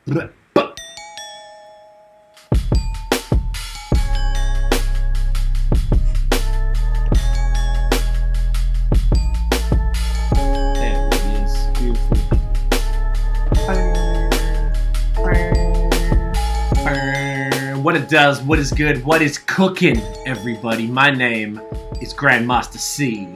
What it does, what is good, what is cooking, everybody. My name is Grandmaster C.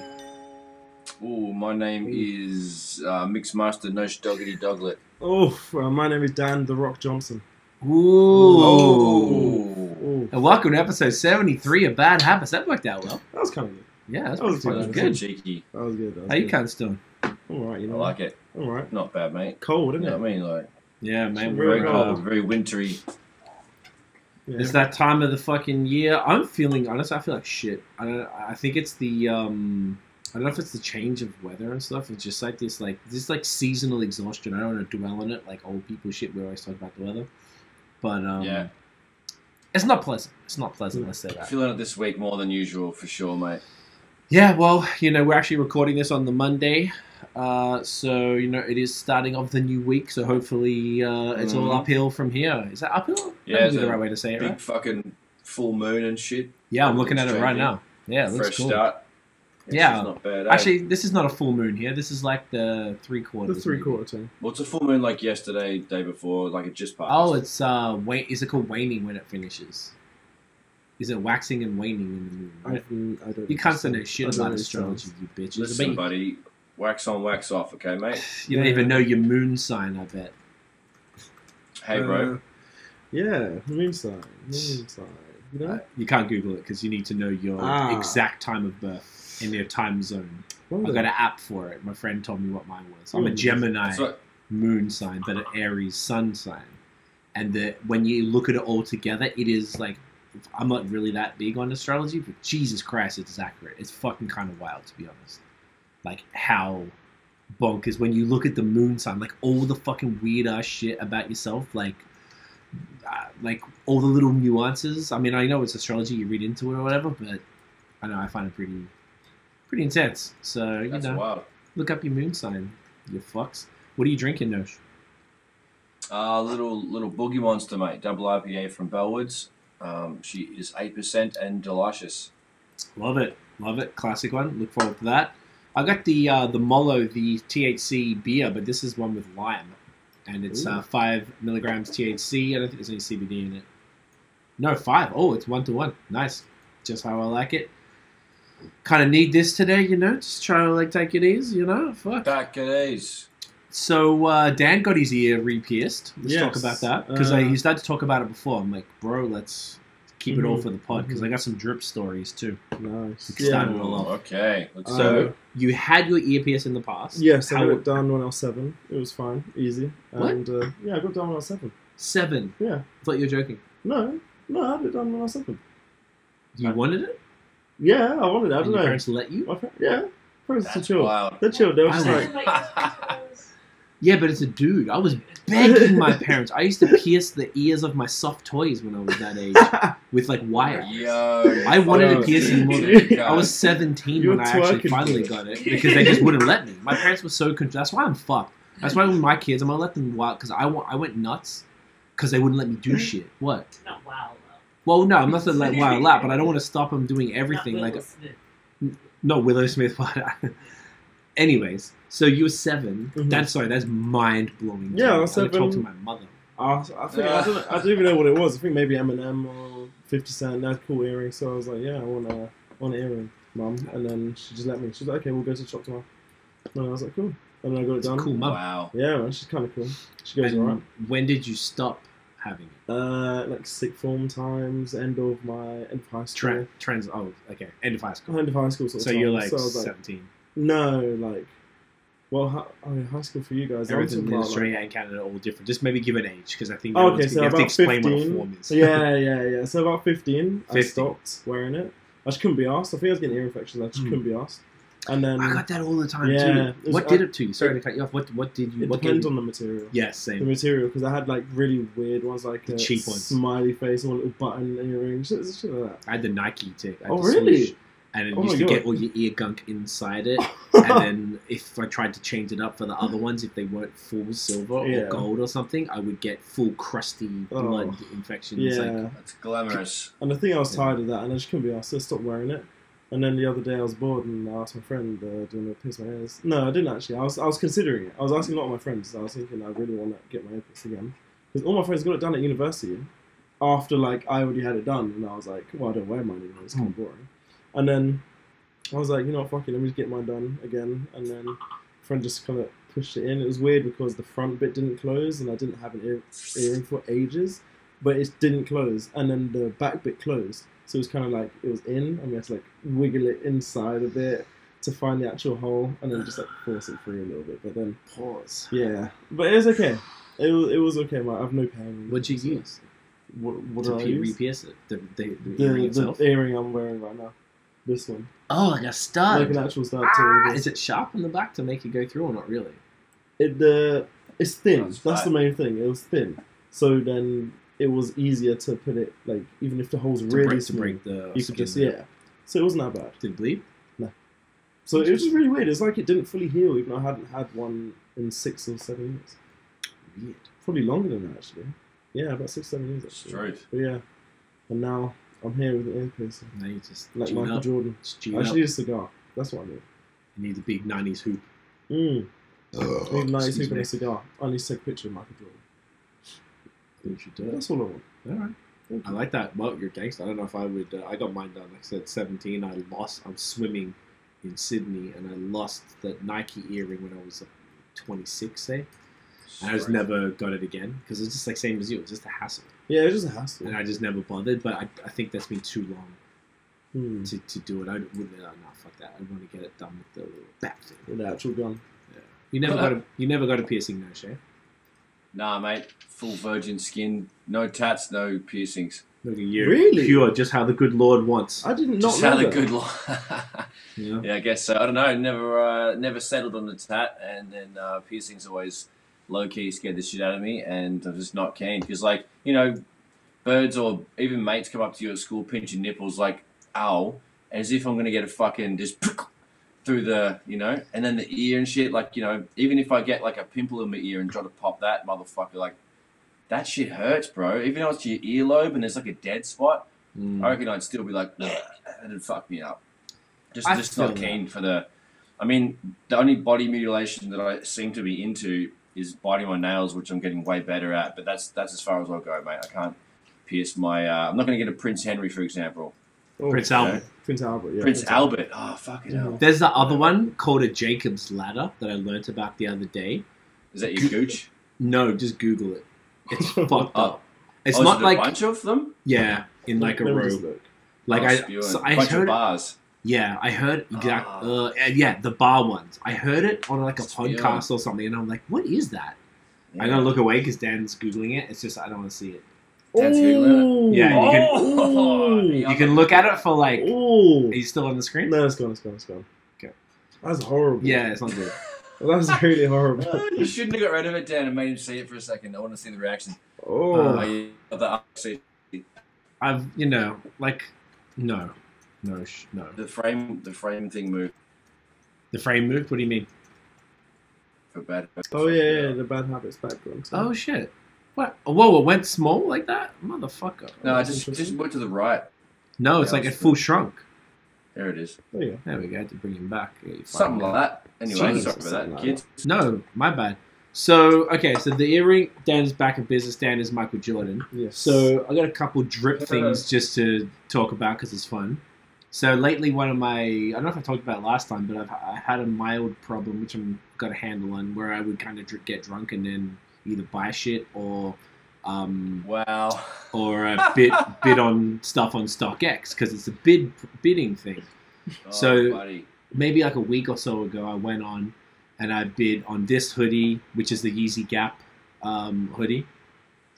Oh, my name is Mixmaster Nosh Doggity Doglet. Oh, my name is Dan the Rock Johnson. Ooh. And welcome to episode 73 of Bad Habits. That worked out well. That was kind of good. Yeah, that was fucking good. Cheeky. That was good. How you cunts doing? Alright, you know. I like it. Alright. Not bad, mate. Cold, isn't You it? know what I mean? Like, Yeah, man. very We're, cold, very wintry. Yeah. It's that time of the fucking year. I'm feeling, honestly, I feel like shit. I think it's the, I don't know if it's the change of weather and stuff. It's just like this seasonal exhaustion. I don't want to dwell on it like old people shit. We always talk about the weather. But, yeah. It's not pleasant. It's not pleasant, let's say that. Feeling it this week more than usual, for sure, mate. Yeah, well, you know, we're actually recording this on the Monday. So, you know, it is starting off the new week. So hopefully it's all uphill from here. Is that uphill? Yeah, That'd be the right way to say it, big right? fucking full moon and shit. Yeah, I'm looking at it right now. Yeah, it looks Fresh cool. start. Yeah. Not bad, Actually, this is not a full moon here. This is like the 3/4. The 3/4 thing. Well, it's a full moon like yesterday, day before, like it just passed. Oh, it's is it called waning when it finishes? Is it waxing and waning in the moon? Right? I don't You can't know shit I don't about know astrology, you bitches. Listen, But buddy, wax on, wax off, okay, mate? you don't even know your moon sign, I bet. Hey, bro. Yeah, moon sign. Moon sign. You know? You can't Google it because you need to know your exact time of birth in your time zone. I got an app for it. My friend told me what mine was. I'm a Gemini moon sign, but an Aries sun sign. And when you look at it all together, it is like, I'm not really that big on astrology, but Jesus Christ, it's accurate. It's fucking kind of wild, to be honest. Like how bonkers when you look at the moon sign, like all the fucking weird ass shit about yourself, like all the little nuances. I mean, I know it's astrology, you read into it or whatever, but I know I find it pretty intense. So That's you know, wild. look up your moon sign, you fucks. What are you drinking, Nosh? Little boogie monster, mate. Double IPA from Bellwoods. She is 8% and delicious. Love it. Classic one. Look forward to that. I got the Molo, the THC beer, but this is one with lime, and it's 5 milligrams THC. I don't think there's any CBD in it. No, 5. Oh, it's 1-to-1. Nice. Just how I like it. Kind of need this today, you know. Just try to like take it easy, you know. Fuck. Take it easy. So Dan got his ear re-pierced. Let's talk about that because he started to talk about it before. I'm like, bro, let's keep it all for the pod because I got some drip stories too. Nice. Start it all off. Okay. So you had your ear pierced in the past. Yes, I got it done when I was 7. It was fine, easy. What? And yeah, I got it done when I was 7. 7. Yeah. I thought you were joking. No, I had it done when I was 7. You wanted it? Yeah, I wanted it. I And don't your know. parents let you? Yeah, parents are That's chill. wild. They're chill. They were just I like, Yeah, but it's a dude. I was begging my parents. I used to pierce the ears of my soft toys when I was that age with like wire. Yo. I wanted to pierce them more than I was 17 You when were I actually twerking. finally got it because they just wouldn't let me. My parents were so confused. That's why I'm fucked. That's why with my kids, I'm gonna let them wild because I went nuts because they wouldn't let me do shit. What? Not wow, Well, no, I'm not saying like wild out, but I don't want to stop them doing everything. Like, no, Willow Smith. Anyways, so you were 7. Mhm. That's mind blowing. Yeah, I was I would 7. talk to my mother. I think I don't even know what it was. I think maybe Eminem or 50 Cent. They had cool earrings, so I was like, yeah, I want an earring, mum. And then she just let me. She was like, okay, we'll go to the shop tomorrow. And I was like, cool. And then I got it done. Cool, mum. Wow. Yeah, man, she's kind of cool. She goes And alright. when did you stop having it? Like sixth form times, end of high school. End of high school. End of high school sort of So time. you're like I was 17. no, like, well, high school for you guys. Everything in I'm talking about, Australia and Canada are all different. Just maybe give an age because I think okay, so you have to about explain 15. what a form is. Yeah. So about 15, I 15. stopped wearing it. I just couldn't be asked. I think I was getting ear infections. I just couldn't be asked. And then I got that all the time Yeah, too. What did it to you? Sorry to cut you off. What did you? it What depends gave on the material. Yes, The same. material, because I had like really weird ones, like a cheap ones. smiley face and one little button earring, shit like that. I had the Nike tick. I had Oh, the really? swoosh. and it used to get all your ear gunk inside it. And then if I tried to change it up for the other ones, if they weren't full silver or gold or something, I would get full crusty blood infections. Yeah, that's glamorous. And I think I was tired of that, and I just couldn't be asked, so I stopped wearing it. And then the other day I was bored, and I asked my friend, do you want to pierce my ears? No, I didn't actually. I was considering it. I was asking a lot of my friends. I was thinking I really want to get my ear pierced again, because all my friends got it done at university. After like I already had it done, and I was like, well, I don't wear mine anymore. It's kind of boring. And then I was like, you know what, fuck it, let me just get mine done again. And then a friend just kind of pushed it in. It was weird because the front bit didn't close, and I didn't have an earring for ages, but it didn't close. And then the back bit closed. So it was kind of like, it was in, and we had to like wiggle it inside a bit to find the actual hole, and then just like force it free a little bit. But then pause. Yeah, but it was okay. It was okay. I have no pain. What'd you use? What did I use? Re-pierce it? The earring I'm wearing right now. This one. Oh, like a stud. Like an actual stud. Is it sharp on the back to make it go through or not really? It's thin. That's the main thing. It was thin. So then it was easier to put it, like, even if the hole's really small, you could just, So it wasn't that bad. Did it bleed? No. So it was just really weird. It's like it didn't fully heal, even though I hadn't had one in 6 or 7 years. Weird. Probably longer than that, actually. Yeah, about 6, 7 years, actually. Straight. But yeah. And now I'm here with an ear piercing. Now you just like Michael Jordan. I actually need a cigar. That's what I need. You need the big 90s hoop. I need a 90s hoop and a cigar. I need to take a picture of Michael Jordan. You should do it. That's all I want. All right. I like that. Well, you're gangster. I don't know if I would. I got mine done. Like I said, 17. I was swimming in Sydney, and I lost the Nike earring when I was 26, say. And I just never got it again because it's just like same as you. It's just a hassle. Yeah, it's just a hassle. And I just never bothered. But I think that's been too long to do it. I wouldn't. No, fuck that. I want to get it done with the little back thing. With the actual gun. Yeah. You never got a piercing, no, Shay? Nah, mate. Full virgin skin. No tats, no piercings. Look at you. Really? Pure, just how the good Lord wants. I didn't just know how that. the good Lord... Yeah, I guess so. I don't know. Never settled on the tat, and then piercings always low-key scared the shit out of me, and I'm just not keen. Because, like, you know, birds or even mates come up to you at school, pinch your nipples, like, ow, as if I'm going to get a fucking just... through the, you know, and then the ear and shit, like, you know, even if I get like a pimple in my ear and try to pop that motherfucker, like, that shit hurts, bro. Even though it's your earlobe and there's like a dead spot, I reckon I'd still be like, and it'd fuck me up. Just not keen for the, I mean, the only body mutilation that I seem to be into is biting my nails, which I'm getting way better at, but that's as far as I'll go, mate. I can't pierce my, I'm not going to get a Prince Henry, for example. Oh, Prince Albert. Prince Albert, yeah. Prince Albert. Oh, fucking hell. There's the other one called a Jacob's Ladder that I learnt about the other day. Is that your gooch? No, just Google it. It's fucked up. It's not like a bunch of them. Yeah, in like a row. Like I bunch heard of bars. Yeah, I heard the bar ones. I heard it on like a podcast or something, and I'm like, what is that? Yeah. I'm gonna look away because Dan's googling it. It's just I don't want to see it. Yeah, you can look at it for like. Are you still on the screen? No, it's gone. Okay. That's horrible. Yeah, it's not good. That's really horrible. You shouldn't have got rid of it, Dan, and made him see it for a second. I want to see the reaction. I've no. The frame thing moved. The frame moved. What do you mean? For bad. Oh yeah, the bad habits background. Oh shit. What? Whoa, it went small like that? Motherfucker. No, I just went to the right. No, it's like it full shrunk. There it is. There you go. There we go, to bring him back. Something like that. Anyway, sorry for that, kids. No, my bad. So, okay, so the earring, Dan's back in business. Dan is Michael Jordan. Yes. So, I got a couple drip things just to talk about because it's fun. So, lately, I don't know if I talked about it last time, but I had a mild problem, which I've got a handle on, where I would kind of get drunk and then either buy shit or or bid on stuff on StockX because it's a bidding thing. Maybe like a week or so ago, I went on and I bid on this hoodie, which is the Yeezy Gap hoodie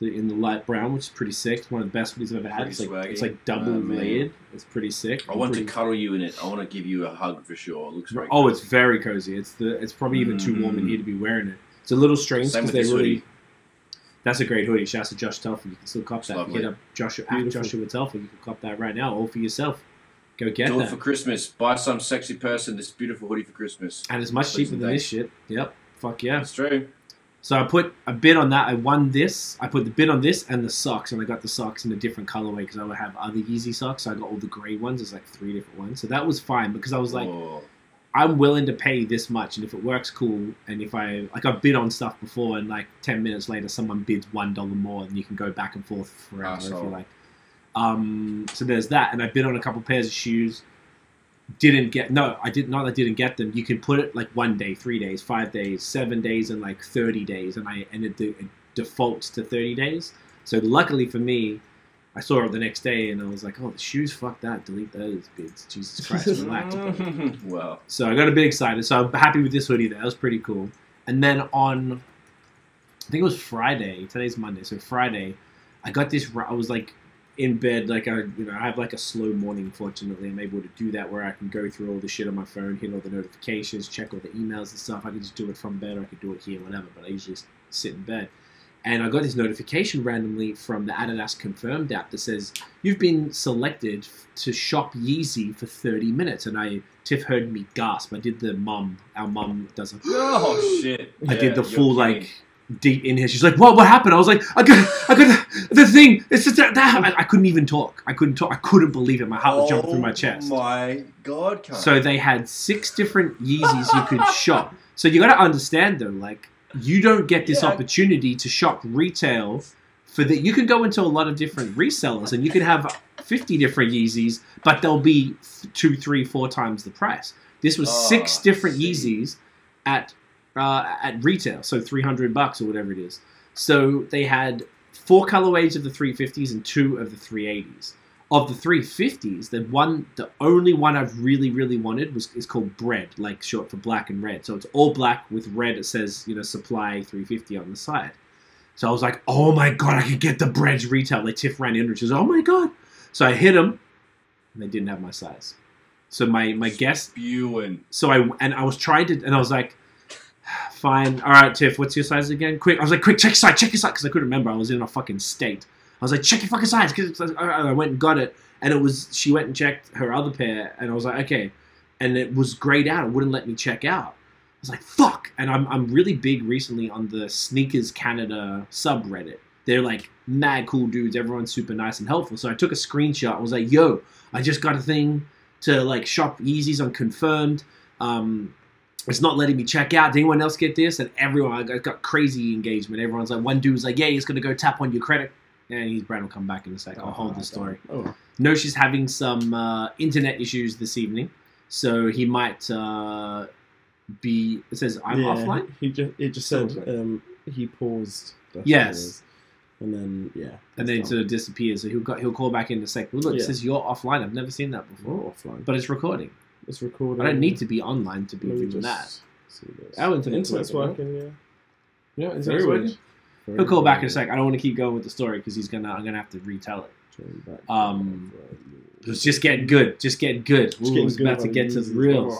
in the light brown, which is pretty sick. It's one of the best hoodies I've ever had. It's like double layered. It's pretty sick. I want to cuddle you in it. I want to give you a hug for sure. It looks very cozy. It's very cozy. It's probably even too warm in here to be wearing it. It's a little strange because they really. Hoodie. That's a great hoodie. Shouts to Josh Telford. You can still cop that. Hit up Joshua Telford. You can cop that right now, all for yourself. Go get Do it that. for Christmas. Buy some sexy person this beautiful hoodie for Christmas. And it's much cheaper than this shit. Yep. Fuck yeah. That's true. So I put a bid on that. I won this. I put the bid on this and the socks, and I got the socks in a different colorway because I would have other Yeezy socks. So I got all the gray ones. There's like 3 different ones. So that was fine because I was like, I'm willing to pay this much, and if it works, cool. And if I've bid on stuff before, and like 10 minutes later, someone bids $1 more, and you can go back and forth forever if you like. So there's that, and I bid on a couple pairs of shoes. Didn't get I didn't get them. You can put it like 1 day, 3 days, 5 days, 7 days, and like 30 days, and it defaults to 30 days. So luckily for me, I saw it the next day, and I was like, oh, the shoes, fuck that, delete those bids. Jesus Christ, relax. Wow. So I got a bit excited. So I'm happy with this hoodie. That was pretty cool. And then on, I think it was Friday. Today's Monday, so Friday, I got this. I was like in bed, like I have like a slow morning. Fortunately, I'm able to do that where I can go through all the shit on my phone, hit all the notifications, check all the emails and stuff. I can just do it from bed, or I could do it here, whatever. But I usually sit in bed. And I got this notification randomly from the Adidas Confirmed app that says, you've been selected to shop Yeezy for 30 minutes. And Tiff heard me gasp. I did our mum does a... Oh, shit. I did the full, like, deep in here. She's like, what happened? I was like, I got the thing. It's just that. I couldn't even talk. I couldn't talk. I couldn't believe it. My heart was jumping through my chest. Oh, my God. So they had 6 different Yeezys you could shop. So you got to understand, though, like, you don't get this opportunity to shop retail for that. You can go into a lot of different resellers and you can have 50 different Yeezys, but they'll be 2, 3, 4 times the price. This was 6 different Yeezys at retail, so $300 or whatever it is. So they had 4 colorways of the 350s and 2 of the 380s. Of the 350s, the only one I've really, really wanted is called Bread, like short for black and red. So it's all black with red. It says, supply 350 on the side. So I was like, oh my God, I could get the Bread's retail. Like Tiff ran in and she was, oh my God. So I hit them and they didn't have my size. So my guess. Spewing. So I was trying to, and I was like, fine. All right, Tiff, what's your size again? Quick. I was like, quick, check your size. Because I couldn't remember. I was in a fucking state. I was like, check your fucking size. I went and got it. And she went and checked her other pair. And I was like, okay. And it was grayed out. It wouldn't let me check out. I was like, fuck. And I'm really big recently on the Sneakers Canada subreddit. They're like mad cool dudes. Everyone's super nice and helpful. So I took a screenshot. I was like, yo, I just got a thing to like shop Yeezys on Confirmed. It's not letting me check out. Did anyone else get this? And everyone, I got crazy engagement. Everyone's like, one dude's like, yeah, he's going to go tap on your credit. Yeah, his brand will come back in a sec. I'll hold the story. Oh. No, she's having some internet issues this evening, so he might be. It says I'm offline. It just said he paused. Yes, and then and then it sort of disappears. So he'll call back in a sec. Well, look, it says you're offline. I've never seen that before. You're offline, but it's recording. It's recording. I don't need to be online to be doing that. Our internet's working. Yeah. Yeah, internet's working. He'll call back in a sec. I don't want to keep going with the story because I'm gonna have to retell it. It's just getting good. Just getting good. It's about to get to the real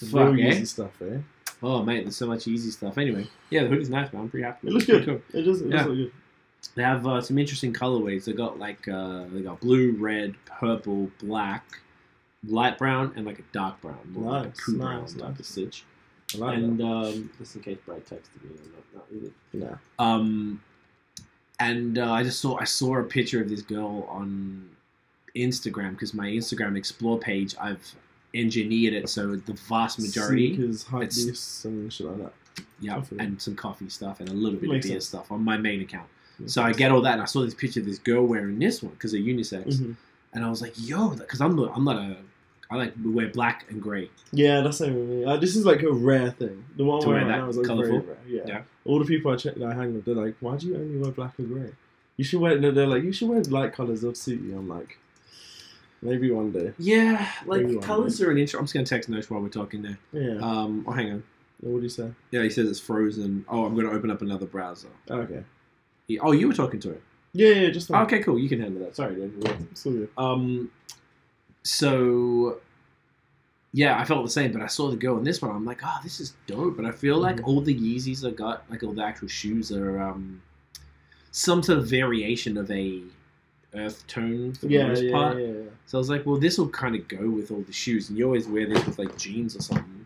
easy stuff, eh? Oh mate, there's so much easy stuff. Anyway, yeah, the hoodie's nice, man. I'm pretty happy. It looks good. Cool. It does look good. They have some interesting colorways. They got like they got blue, red, purple, black, light brown, and like a dark brown. More like a cool brown type of stitch. And just in case Brad texted me, not really. No. And I saw a picture of this girl on Instagram because my Instagram Explore page, I've engineered it so the vast majority Sneakers, hype beasts, and shit like that. Yeah, and some coffee stuff and a little bit of beer stuff on my main account. So I get all that, and I saw this picture of this girl wearing this one because they're unisex, and I was like, yo, because I like to wear black and grey. Yeah, that's same with me. This is like a rare thing. The one to wear that now is like colourful. Very rare. Yeah. All the people that I hang with, they're like, why do you only wear black and grey? You should wear. They're like, you should wear light colours. They'll suit you. I'm like, maybe one day. Yeah, like colours are an interesting. I'm just gonna text Nosh while we're talking there. Yeah. Oh, hang on. What do you say? Yeah, he says it's frozen. Oh, I'm gonna open up another browser. Okay. Oh, you were talking to him. Yeah, just. Okay, cool. You can handle that. Sorry, dude. It's all good. So. Yeah, I felt the same, but I saw the girl in this one. I'm like, oh, this is dope. And I feel like all the Yeezys I got, like all the actual shoes, are some sort of variation of a earth tone for the most part. So I was like, well, this will kind of go with all the shoes, and you always wear this with like jeans or something.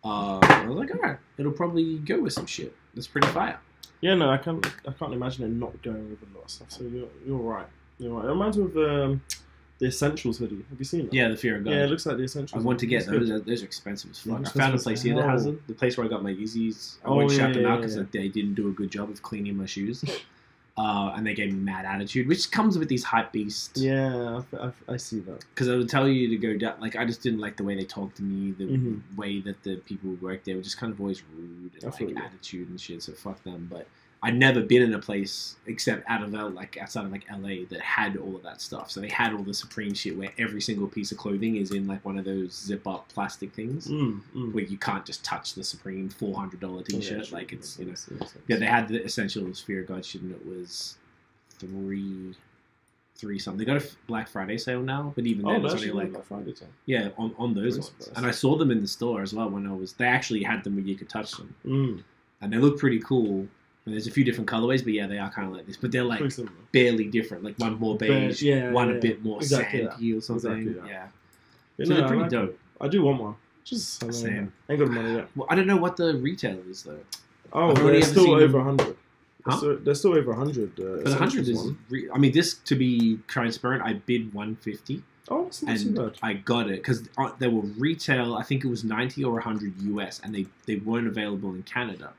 I was like, all right, it'll probably go with some shit. That's pretty fire. Yeah, no, I can't imagine it not going with a lot of stuff. So you're right. You're right. It reminds me of the Essentials hoodie. Have you seen that? Yeah, the Fear of God. Yeah, it looks like the Essentials. I want to get those. Those are expensive as fuck. I found a place here that has them. The place where I got my Yeezys. I won't shout them out because they didn't do a good job of cleaning my shoes. And they gave me mad attitude, which comes with these hype beasts. Yeah, I see that. Because I would tell you to go down. Like, I just didn't like the way they talked to me, the way that the people who worked there were just kind of always rude and like attitude and shit. So fuck them. But I'd never been in a place except outside of like LA that had all of that stuff. So they had all the Supreme shit where every single piece of clothing is in like one of those zip up plastic things where you can't just touch the Supreme $400 t-shirt. Like it's yeah, they had the Essentials Fear of God shit, and it was three something. They got a Black Friday sale now, but even then it's only like Black Friday sale. Yeah, on those ones. And I saw them in the store as well when I was. They actually had them where you could touch them, and they look pretty cool. And there's a few different colorways, but yeah, they are kind of like this. But they're like barely different. Like one more beige, one a bit more sandy or something. Yeah. So they're pretty dope. I do want one. Just same. Ain't got the money yet. Well, I don't know what the retail is though. Oh, they're still over 100. They're still over 100. But 100 is. I mean, this, to be transparent, I bid 150. Oh, that's not too bad. I got it because they were retail. I think it was 90 or 100 US, and they weren't available in Canada.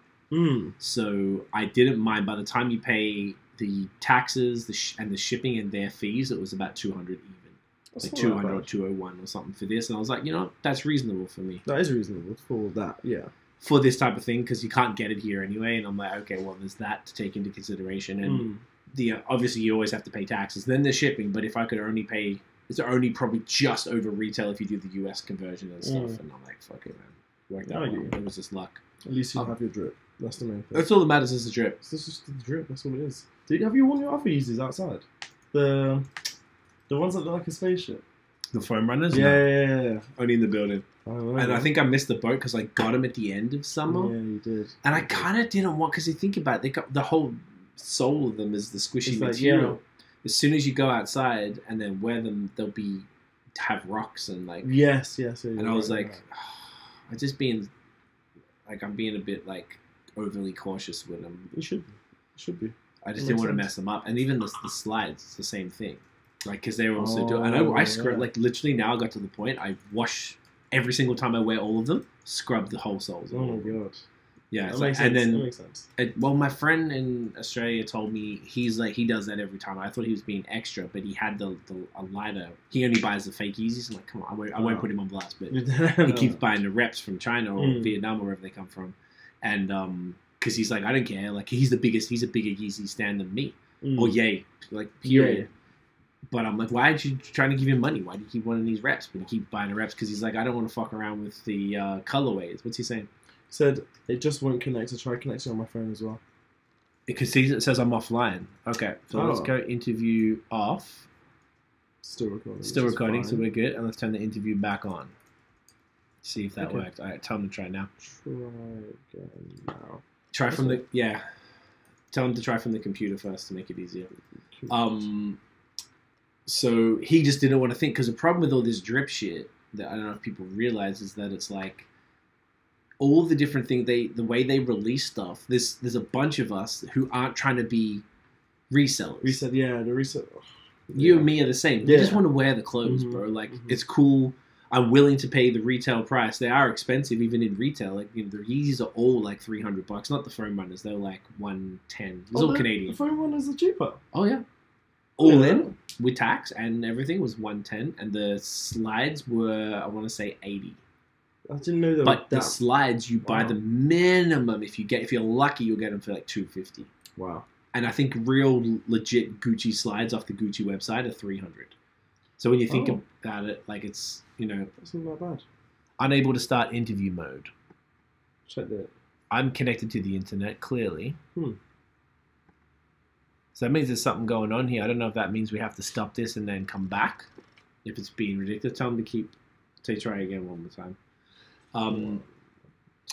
So I didn't mind. By the time you pay the taxes and the shipping and their fees, it was about 200 even. That's like 200 or 201 or something for this. And I was like, you know, that's reasonable for me. That is reasonable for that, yeah. For this type of thing, because you can't get it here anyway. And I'm like, okay, well, there's that to take into consideration. And obviously you always have to pay taxes. Then the shipping, but if I could only pay, it's only probably just over retail if you do the US conversion and stuff. And I'm like, fuck it, man. Worked out well. It was just luck. At least you have your drip. That's the main thing. That's all that matters is the drip. It's just the drip. That's all it is. Have you worn your other Yeezys outside? The ones that look like a spaceship. The foam runners? Yeah. Only in the building. And I think I missed the boat because I got them at the end of summer. Yeah, you did. And I kind of didn't want, because you think about it, they got the whole sole of them is the squishy material. Like, as soon as you go outside and then wear them, they'll have rocks and like. Yes. And I was like, I'm just being, like, I'm being a bit like overly cautious with them. You should be. I just didn't want to mess them up. And even the slides, it's the same thing. Like, because they were also doing, and I scrub, like, literally now I got to the point, I wash every single time I wear all of them, scrub the whole soles. Oh my god. Yeah, that makes sense. And then, that makes sense. Well, my friend in Australia told me he's like, he does that every time. I thought he was being extra, but he had a lighter. He only buys the fake Yeezys. I'm like, come on, I won't put him on blast, but he keeps buying the reps from China or Vietnam or wherever they come from. And because he's like, I don't care. Like, he's a bigger Yeezy stan than me. Or yay, like, period. Yeah. But I'm like, why aren't you trying to give him money? Why do you keep wanting these reps? But he keeps buying the reps because he's like, I don't want to fuck around with the colorways. What's he saying? Said it just won't connect. I tried connecting on my phone as well. Because it says I'm offline. Okay, so let's go interview off. Still recording. Still recording, so we're good. And let's turn the interview back on. See if that worked. All right, tell him to try now. Try again now. Try from the Tell him to try from the computer first to make it easier. So he just didn't want to think, because the problem with all this drip shit that I don't know if people realize is that it's like all the different things the way they release stuff. There's a bunch of us who aren't trying to be resellers. The resell. You and me are the same. We just want to wear the clothes, bro. Like it's cool. I'm willing to pay the retail price. They are expensive, even in retail. Like, you know, the Yeezys are all like $300. Not the foam runners. They're like $110. It's all Canadian. The foam runners are cheaper. Oh yeah. All in with tax and everything was $110, and the slides were, I want to say, $80. I didn't know that. But the slides, you buy the minimum. If you're lucky, you'll get them for like $250. Wow. And I think real legit Gucci slides off the Gucci website are $300. So when you think about it, like, it's, you know, that's not that bad. Unable to start interview mode. Check that. I'm connected to the internet, clearly. So that means there's something going on here. I don't know if that means we have to stop this and then come back. If it's being ridiculous, tell them to try again one more time.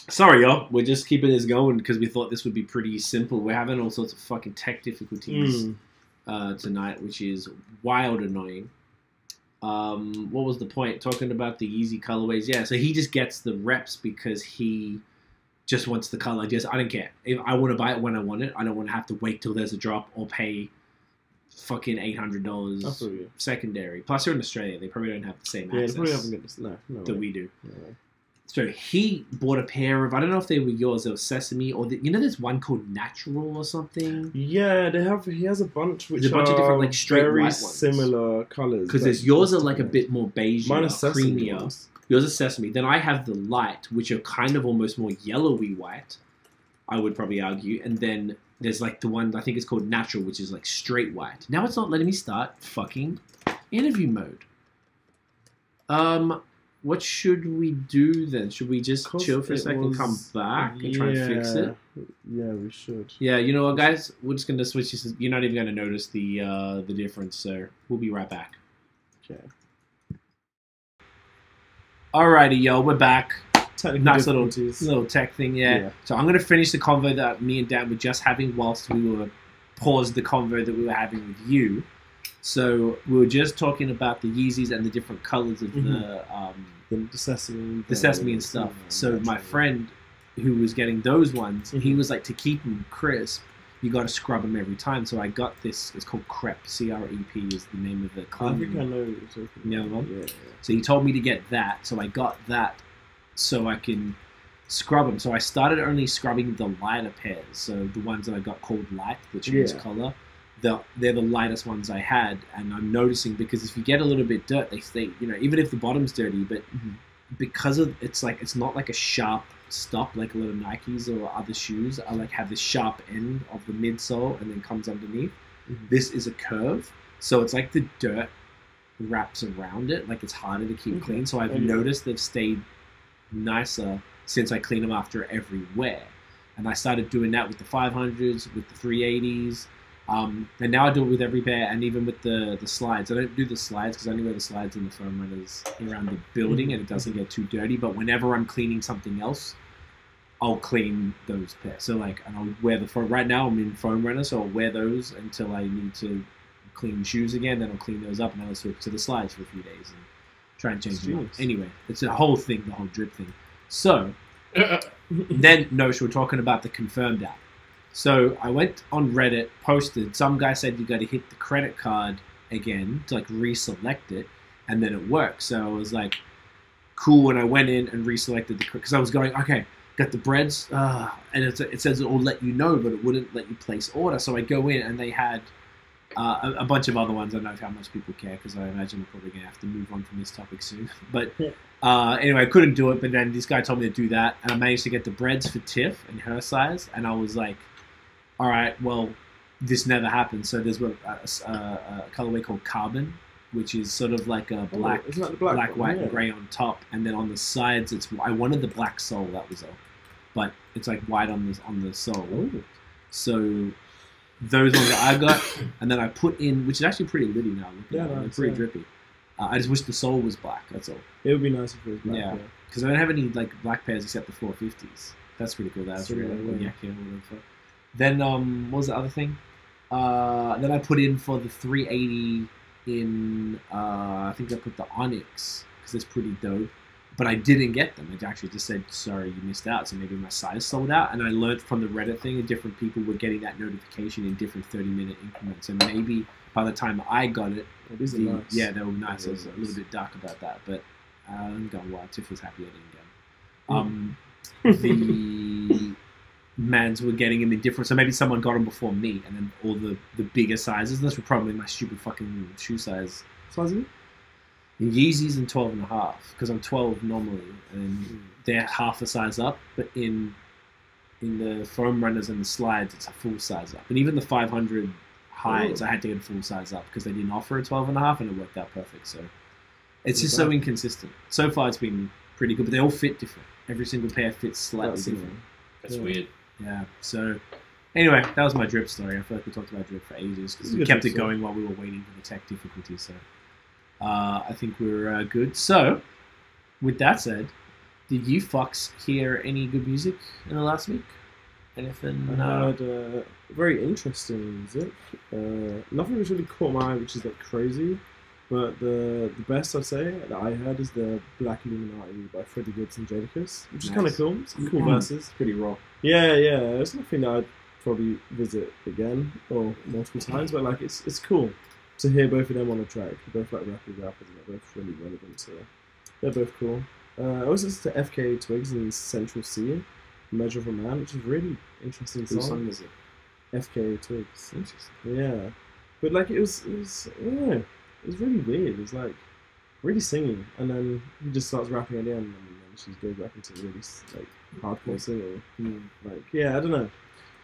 Sorry, y'all. We're just keeping this going because we thought this would be pretty simple. We're having all sorts of fucking tech difficulties. tonight, which is wild annoying. What was the point? Talking about the Yeezy colorways. Yeah, so he just gets the reps because he just wants the color. I don't care. If I want to buy it when I want it, I don't want to have to wait till there's a drop or pay fucking $800 secondary. Plus, they're in Australia. They probably don't have the same access they probably haven't got this, that we do. No. So he bought a pair of, I don't know if they were yours, they were Sesame, or there's one called Natural or something? Yeah, he has a bunch which there's a bunch of different, like, straight very white ones. similar colours. Because there's yours are like a bit more beige, creamier. Ones. Yours is Sesame. Then I have the light, which are kind of almost more yellowy white, I would probably argue. And then there's like the one, I think it's called Natural, which is like straight white. Now it's not letting me start fucking interview mode. What should we do then? Should we just chill for a second, come back, and try and fix it? Yeah, we should. Yeah, you know what, guys? We're just going to switch this. You're not even going to notice the difference, so we'll be right back. Okay. Alrighty, yo, we're back. Nice little tech thing, yeah. So I'm going to finish the convo that me and Dan were just having whilst we were paused the convo that we were having with you. So we were just talking about the Yeezys and the different colors of the sesame and stuff. So my friend who was getting those ones, he was like, to keep them crisp, you got to scrub them every time. So I got this. It's called Crep. CREP is the name of the color. I think I know what you're talking about. Yeah. So he told me to get that. So I got that so I can scrub them. So I started only scrubbing the lighter pairs. So the ones that I got called light, which means color. They're the lightest ones I had, and I'm noticing because if you get a little bit dirt, they stay, even if the bottom's dirty, but because of it's not like a sharp stop like a lot of Nikes or other shoes. I like have this sharp end of the midsole and then comes underneath. This is a curve, so it's like the dirt wraps around it, like it's harder to keep clean. So I've noticed they've stayed nicer since I clean them after every wear, and I started doing that with the 500s, with the 380s. And now I do it with every pair, and even with the slides. I don't do the slides because I only wear the slides in the foam runners around the building, and it doesn't get too dirty. But whenever I'm cleaning something else, I'll clean those pairs. So and I'll wear the foam. Right now I'm in foam runners, so I'll wear those until I need to clean shoes again. Then I'll clean those up, and I'll switch to the slides for a few days and try and change them up. Anyway, it's a whole thing, the whole drip thing. So then, we're talking about the Confirmed app. So I went on Reddit, posted. Some guy said you got to hit the credit card again to reselect it, and then it works. So I was like, cool. When I went in and reselected because I was going, okay, got the breads, and it says it will let you know, but it wouldn't let you place order. So I go in, and they had a bunch of other ones. I don't know how much people care because I imagine we're probably gonna have to move on from this topic soon. But anyway, I couldn't do it. But then this guy told me to do that, and I managed to get the breads for Tiff and her size, and I was like, all right, well, this never happened. So there's a colorway called Carbon, which is sort of like a black, white, and gray on top, and then on the sides, I wanted the black sole. That was all, but it's like white on the sole. Ooh. So those ones that I got, and then I put in, which is actually pretty litty now. They're pretty drippy. I just wish the sole was black. That's all. It would be nice if it was black. Yeah, because I don't have any black pairs except the 450s. That's pretty cool. That's really cool. Then what was the other thing? Then I put in for the 380 in I think I put the Onyx because it's pretty dope. But I didn't get them. It actually just said, sorry, you missed out. So maybe my size sold out. And I learned from the Reddit thing that different people were getting that notification in different 30-minute increments. And maybe by the time I got it, nice. Yeah, they were nice. I was a little bit dark about that. But I'm going wild. Tiff was happy I didn't get them. The mans were getting them in different, so maybe someone got them before me, and then all the bigger sizes. That's probably my stupid fucking shoe size. Sizing? In Yeezys and 12.5, because I'm 12 normally, and they're half a size up. But in the foam runners and the slides, it's a full size up. And even the 500 highs, I had to get a full size up because they didn't offer a 12.5, and it worked out perfect. So it's just so inconsistent. So far, it's been pretty good, but they all fit different. Every single pair fits slightly different. That's weird. Yeah, so anyway, that was my drip story. I feel like we talked about drip for ages because we kept it going while we were waiting for the tech difficulty. So I think we're good. So with that said, did you fucks hear any good music in the last week? Anything? I heard very interesting music. Nothing was really caught my eye, which is like crazy. But the best I'd say that I heard is the Black Illuminati by Freddie Gibbs and Jadakiss, which is kind of cool. Some cool verses. Pretty raw. Yeah, yeah. It's nothing that I'd probably visit again or multiple times, but like it's cool to hear both of them on a track. They're both like rappers, and they're both really relevant. So they're both cool. I also listened to FKA Twigs and Central C, Measure of a Man, which is a really interesting song. Whose song is it? FKA Twigs. Interesting. Yeah, but like it was yeah. It was really weird. It was like really singing, and then he just starts rapping at the end, and then she goes back into really like hardcore singing. Like, yeah, I don't know.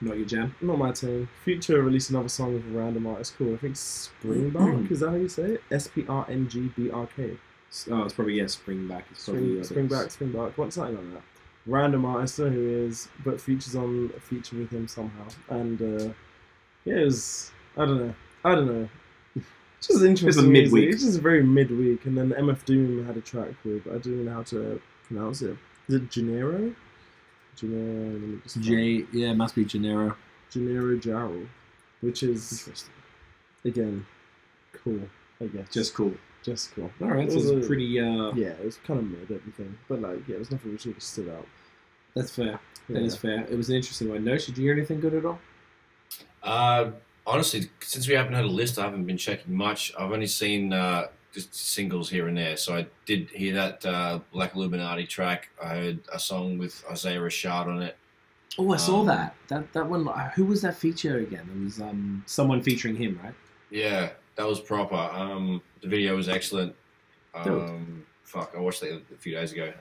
Not your jam? Not my thing. Future released another song with a random artist called, I think, Springbark. Is that how you say it? SPRNGBRK. Oh, it's probably Springback. It's probably Springbark. What's something like that? Random artist, I don't know who he is, but Future's on a feature with him somehow, and yeah, it was I don't know. It's just interesting. It's a midweek. It's just very midweek, and then MF Doom had a track with, I don't even know how to pronounce it. Is it Gennaro? Yeah, it must be Gennaro. Gennaro Jarrell, which is interesting. Again, cool. I guess just cool. All right, so it's pretty. Yeah, it was kind of mid everything, but like, yeah, there's nothing which really stood out. That's fair. That is fair. It was an interesting one. No, did you hear anything good at all? Honestly, since we haven't had a list, I haven't been checking much. I've only seen just singles here and there. So I did hear that Black Illuminati track. I heard a song with Isaiah Rashad on it. Oh, I saw that. That one. Who was that feature again? It was someone featuring him, right? Yeah, that was proper. The video was excellent. Fuck, I watched that a few days ago.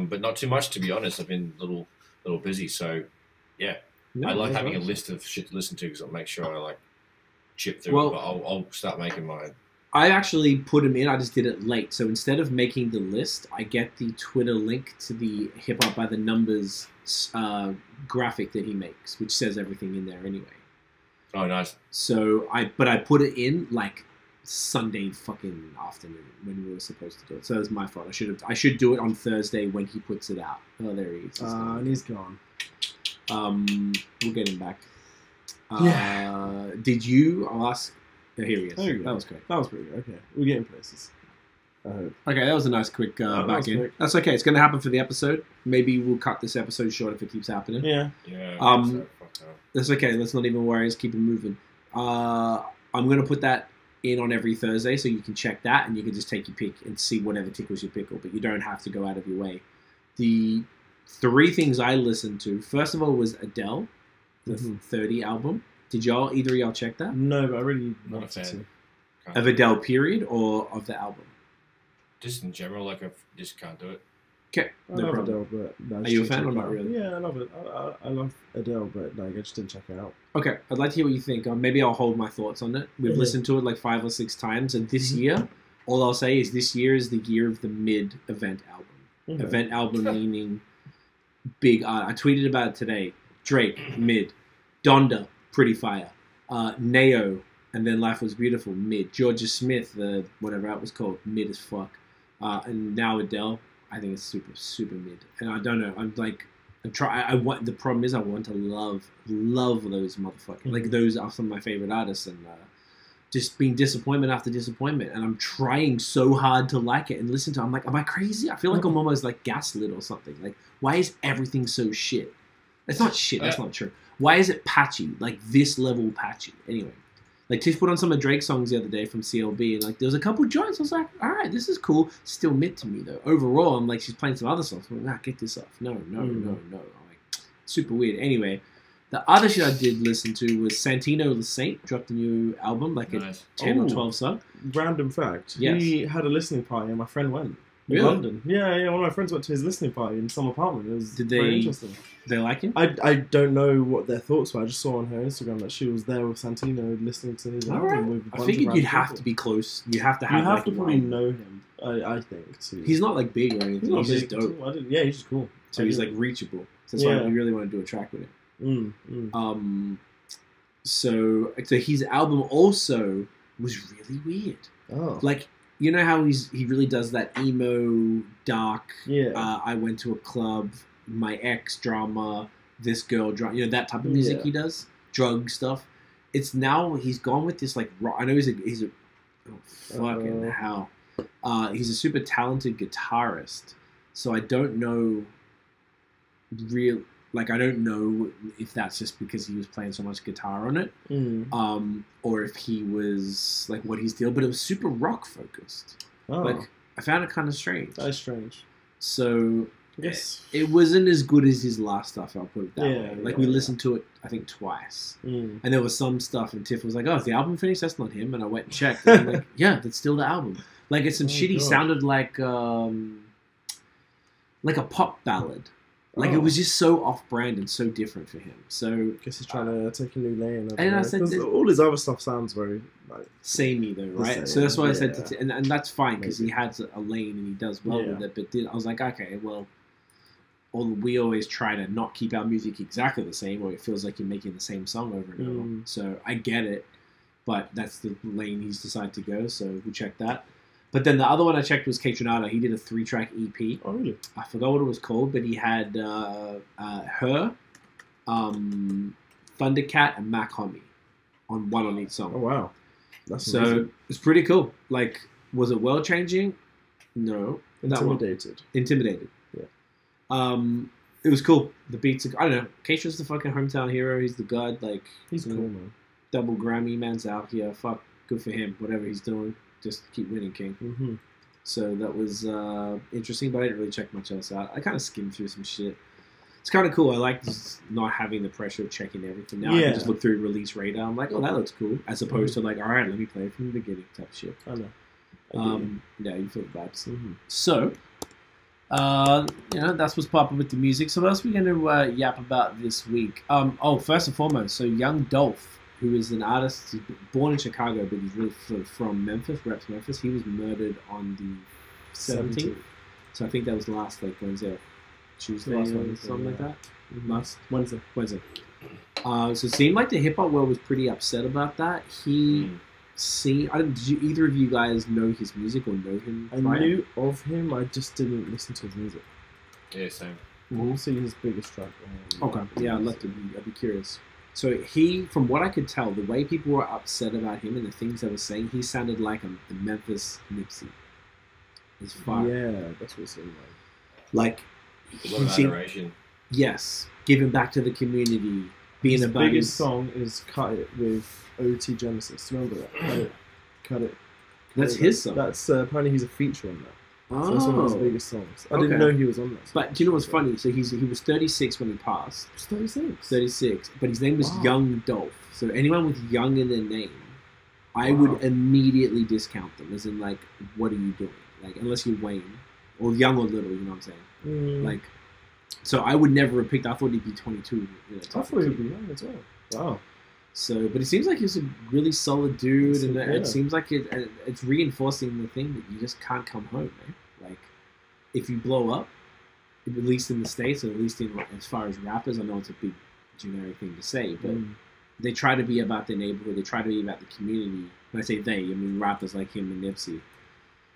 But not too much, to be honest. I've been a little busy. So yeah, I like having a list of shit to listen to because I'll make sure I like chip through it, but I'll start making mine. I actually put him in. I just did it late. So instead of making the list, I get the Twitter link to the Hip Hop by the Numbers graphic that he makes, which says everything in there anyway. Oh, nice. So I put it in like Sunday fucking afternoon when we were supposed to do it. So it was my fault. I should do it on Thursday when he puts it out. Oh, there he is. And he's gone. We'll get him back. Yeah. Did you ask? Oh, here he is. There you go. That was great. That was pretty good. Okay, we're getting places. I hope. Okay, that was a nice quick back in. Quick. That's okay. It's going to happen for the episode. Maybe we'll cut this episode short if it keeps happening. Yeah. That's okay. Let's not even worry. Let's keep it moving. I'm going to put that in on every Thursday, so you can check that and you can just take your pick and see whatever tickles your pickle. But you don't have to go out of your way. The 3 things I listened to. First of all was Adele, the 30 album. Did either of y'all check that? No, but I really not a fan. Of Adele, period, or of the album? Just in general, like I just can't do it. Okay, I love Adele, but no, are you a fan or not really? Yeah, I love it. I love Adele, but like I just didn't check it out. Okay, I'd like to hear what you think. Maybe I'll hold my thoughts on it. We've listened to it like 5 or 6 times, and this year, all I'll say is this year is the year of the mid-event album. Okay. Event album meaning big art. I tweeted about it today. Drake, mid. Donda, pretty fire. Neo, and then Life Was Beautiful, mid. Georgia Smith, the whatever that was called, mid as fuck. And now Adele, I think it's super, super mid. And I don't know. The problem is I want to love those motherfuckers. Like those are some of my favorite artists, and just being disappointment after disappointment. And I'm trying so hard to like it and listen to it. I'm like, am I crazy? I feel like I'm almost like gaslit or something. Like, why is everything so shit? It's not shit. That's not true. Why is it patchy? Like this level patchy. Anyway, like Tiff put on some of Drake's songs the other day from CLB, and like there was a couple joints. I was like, all right, this is cool. Still mid to me though. Overall, I'm like, she's playing some other songs. I'm like, get this off. No. I'm like, super weird. Anyway, the other shit I did listen to was Santino the Saint dropped a new album, like a 10 or 12 song. Random fact. Yes. He had a listening party, and my friend went. Really? London. Yeah. One of my friends went to his listening party in some apartment. It was very interesting. They like him? I don't know what their thoughts were. I just saw on her Instagram that she was there with Santino listening to his album. With a bunch I figured you'd have people. to be close. You have to have. You have to probably know him. I think too. He's not like big or anything. He's just dope. Yeah, he's just cool. So he's like reachable. So that's why we really want to do a track with him. So his album also was really weird. Oh. Like, you know how he really does that emo, dark, yeah. I went to a club, my ex drama, this girl, you know, that type of music he does, drug stuff. It's now he's gone with this like rock. I know he's a oh, fucking hell. He's a super talented guitarist, so I don't know I don't know if that's just because he was playing so much guitar on it, or if he was like what he's deal. But it was super rock focused. Like I found it kind of strange. That is strange. So yes, it wasn't as good as his last stuff. I'll put it that way. Like we listened to it, I think twice, and there was some stuff, and Tiff was like, "Oh, is the album finished? That's not him." And I went and checked. And I'm like, "Yeah, that's still the album." Like it's some shitty sounded like a pop ballad. Like it was just so off-brand and so different for him. So I guess he's trying to take a new lane. And I said, all his other stuff sounds very like samey though, right? Same. So that's why I said, and that's fine because he has a lane and he does well with it. But I was like, okay, well, we always try to not keep our music exactly the same, or it feels like you're making the same song over and over. So I get it, but that's the lane he's decided to go. So we checked that. But then the other one I checked was Kaytranada. He did a 3-track EP. Oh, really? I forgot what it was called, but he had Her, Thundercat, and Mac Homie on one on each song. Oh, wow. That's so amazing. It's pretty cool. Like, was it world-changing? No. Intimidated. Yeah. It was cool. The beats, I don't know. Keisha's the fucking hometown hero. He's the god. Like, he's cool, man. Double Grammy, man's out here. Fuck, good for him. Whatever he's doing. Just keep winning, King. So that was interesting, but I didn't really check much else out. I kind of skimmed through some shit. It's kind of cool. I like just not having the pressure of checking everything. Now I can just look through release radar. I'm like, oh, that looks cool. As opposed to like, all right, let me play it from the beginning type shit. I know. Yeah, you feel the vibes. So, you know, that's what's popping with the music. So what else are we going to yap about this week? First and foremost, so Young Dolph, who is an artist, he's born in Chicago, but he's really from Memphis, reps Memphis. He was murdered on the 17th. So I think that was last Wednesday or Tuesday or something like that. Last Wednesday. So it seemed like the hip hop world was pretty upset about that. Did either of you guys know his music or know him? I knew of him, I just didn't listen to his music. Yeah, same. We'll see his biggest track. Okay, yeah, I'd be curious. So he, from what I could tell, the way people were upset about him and the things they were saying, he sounded like the Memphis Nipsey. As far that's what it seemed like. A lot of adoration. Yes, giving back to the community, being about his biggest song is "Cut It" with OT Genesis. Remember that? Cut it. That's his song. That's apparently he's a feature on that. Oh, so that's one of his biggest songs. I didn't know he was on that. But do you know what's funny? So he was 36 when he passed. He was 36. 36. But his name was Young Dolph. So anyone with Young in their name, I would immediately discount them. As in, like, what are you doing? Like, unless you're Wayne. Or Young or Little, you know what I'm saying? Like, so I would never have picked, I thought he'd be 22. You know, I thought he'd be young as well. Wow. So, but it seems like he's a really solid dude. And it seems like it's reinforcing the thing that you just can't come home, man. Like, if you blow up, at least in the States, or at least in as far as rappers, I know it's a big generic thing to say, but they try to be about their neighborhood. They try to be about the community. When I say they, I mean rappers like him and Nipsey.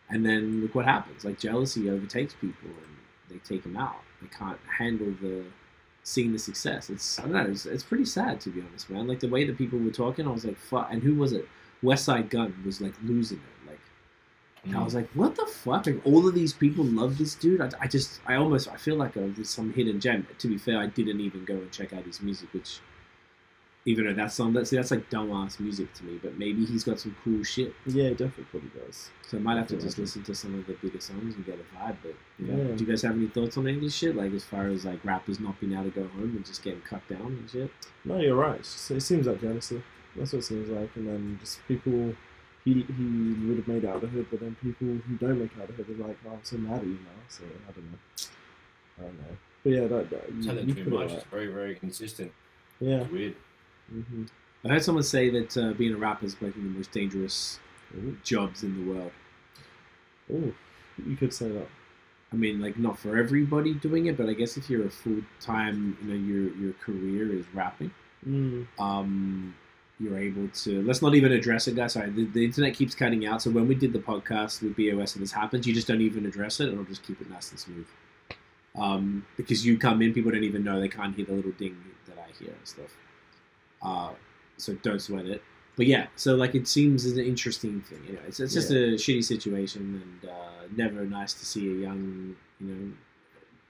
And then look what happens. Like, jealousy overtakes people, and they take them out. They can't handle seeing the success. I don't know. It's pretty sad, to be honest, man. Like, the way that people were talking, I was like, fuck. And who was it? West Side Gun was like losing it. Like, and I was like, what the fuck? Like, all of these people love this dude. I feel like there's some hidden gem. To be fair, I didn't even go and check out his music, which, even though that's like dumbass music to me, but maybe he's got some cool shit. Yeah, definitely probably does. So I might have to just listen to some of the bigger songs and get a vibe. But do you guys have any thoughts on any of this shit? Like, as far as like rappers not being able to go home and just getting cut down and shit? No, you're right. It seems like jealousy. That's what it seems like. And then just people, he would have made it out of the hood, but then people who don't make it out of the hood are like, oh, I'm so mad at you now. So I don't know. But yeah, you too much. It's very, very consistent. Yeah. It's weird. I heard someone say that being a rapper is like one of the most dangerous jobs in the world. Oh, you could say that. I mean, like, not for everybody doing it, but I guess if you're a full-time, you know, your career is rapping, you're able to... Let's not even address it, guys. Sorry, the internet keeps cutting out, so when we did the podcast with BOS and this happens, you just don't even address it, and it'll just keep it nice and smooth. Because you come in, people don't even know, they can't hear the little ding that I hear and stuff. So don't sweat it. But yeah, so like it seems an interesting thing. You know, it's just a shitty situation, and never nice to see a young, you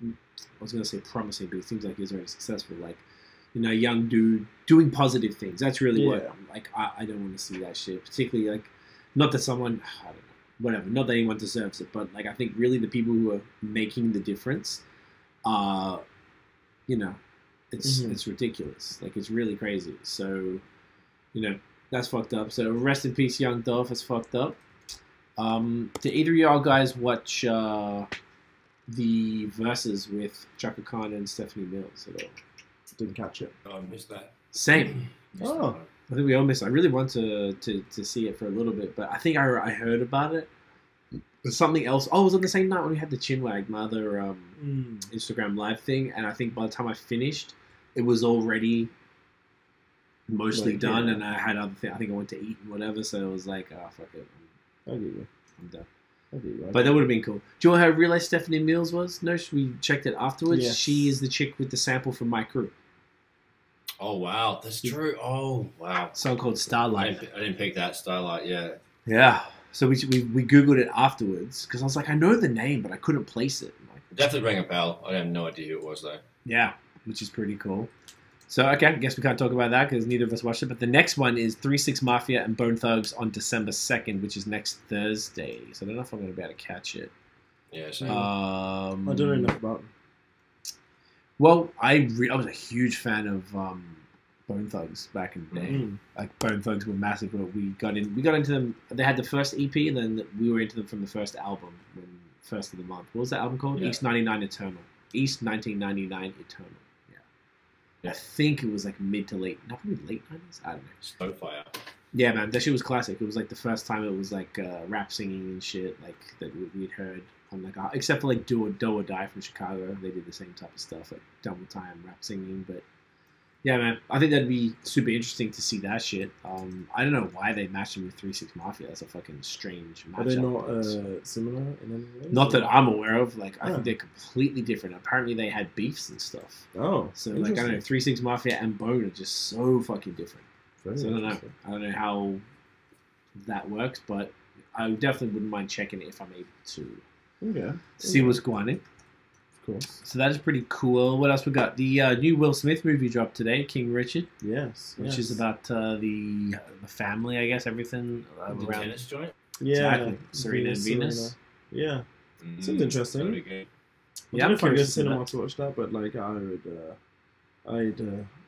know, I was gonna say promising, but it seems like he's already successful. Like, you know, young dude doing positive things. That's really what like I don't want to see that shit. Particularly like, not that someone, I don't know, whatever. Not that anyone deserves it, but like I think really the people who are making the difference. You know, it's ridiculous. Like it's really crazy. So, you know, that's fucked up. So rest in peace, Young Dolph. That's fucked up. Did either of y'all guys watch the Verzuz with Chaka and Stephanie Mills at all? Didn't catch it. Oh, I missed that. Same. Oh, I think we all missed it. I really want to see it for a little bit, but I think I heard about it. Something else. Oh, it was on the same night when we had the Chinwag, my other Instagram live thing, and I think by the time I finished, it was already mostly done, and I had other things. I think I went to eat and whatever, so it was like, oh, fuck it. I get you. I'm done. I get you. But that would have been cool. Do you know how I realized Stephanie Mills was? No, we checked it afterwards. Yes. She is the chick with the sample from My Crew. Oh, wow. That's true. Oh, wow. Song called Starlight. I didn't pick that. Starlight, yeah. Yeah. So we Googled it afterwards, because I was like, I know the name, but I couldn't place it. Like, Definitely rang a bell. I have no idea who it was, though. yeah, which is pretty cool. So, okay, I guess we can't talk about that because neither of us watched it. But the next one is 3-6 Mafia and Bone Thugs on December 2nd, which is next Thursday. So I don't know if I'm going to be able to catch it. Yeah, same. I don't know enough about them. Well, I was a huge fan of Bone Thugs back in the day. Like Bone Thugs were massive. But we got into them. They had the first EP, and then we were into them from the first album, first of the month. What was that album called? Yeah. East 99 Eternal. East 1999 Eternal. I think it was like mid to late, not probably late 90s. I don't know. Snowfire. Yeah, man, that shit was classic. It was like the first time it was like rap singing and shit like that we'd heard on like except for like Do or Die from Chicago. They did the same type of stuff, like double time rap singing. But yeah, man, I think that'd be super interesting to see that shit. I don't know why they matched him with 3-6 Mafia. That's a fucking strange matchup. Are they not similar in any way? Not that I'm aware of. Like, I think they're completely different. Apparently, they had beefs and stuff. Oh, so like I don't know, 3-6 Mafia and Bone are just so fucking different. So I don't know. I don't know how that works, but I definitely wouldn't mind checking it if I'm able to. Okay. See what's going on. Of course. So that is pretty cool. What else we got? The new Will Smith movie dropped today, King Richard. Yes. Which is about the family, I guess, everything The around. tennis joint? Yeah. Exactly. Serena and Venus. Yeah. Seems interesting. Very good. I don't know if I go to cinema to watch that, but like I'd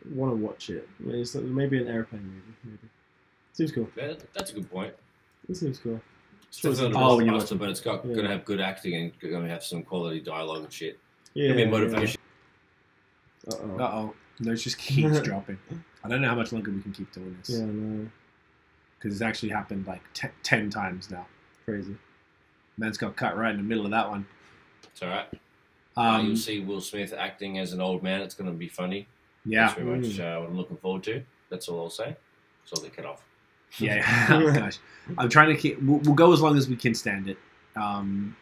want to watch it. Maybe an airplane movie. Maybe. Seems cool. Yeah, that's a good point. It seems cool. It's definitely not a blockbuster, but it's going to have good acting and going to have some quality dialogue and shit. Yeah. Gonna be motivation. Uh-oh. No, it just keeps dropping. I don't know how much longer we can keep doing this. Yeah, no. Because it's actually happened like 10 times now. Crazy. Man's got cut right in the middle of that one. It's alright. You'll see Will Smith acting as an old man. It's going to be funny. Yeah. That's very much what I'm looking forward to. That's all I'll say. So they cut off. Yeah. Oh, gosh. I'm trying to keep... We'll go as long as we can stand it.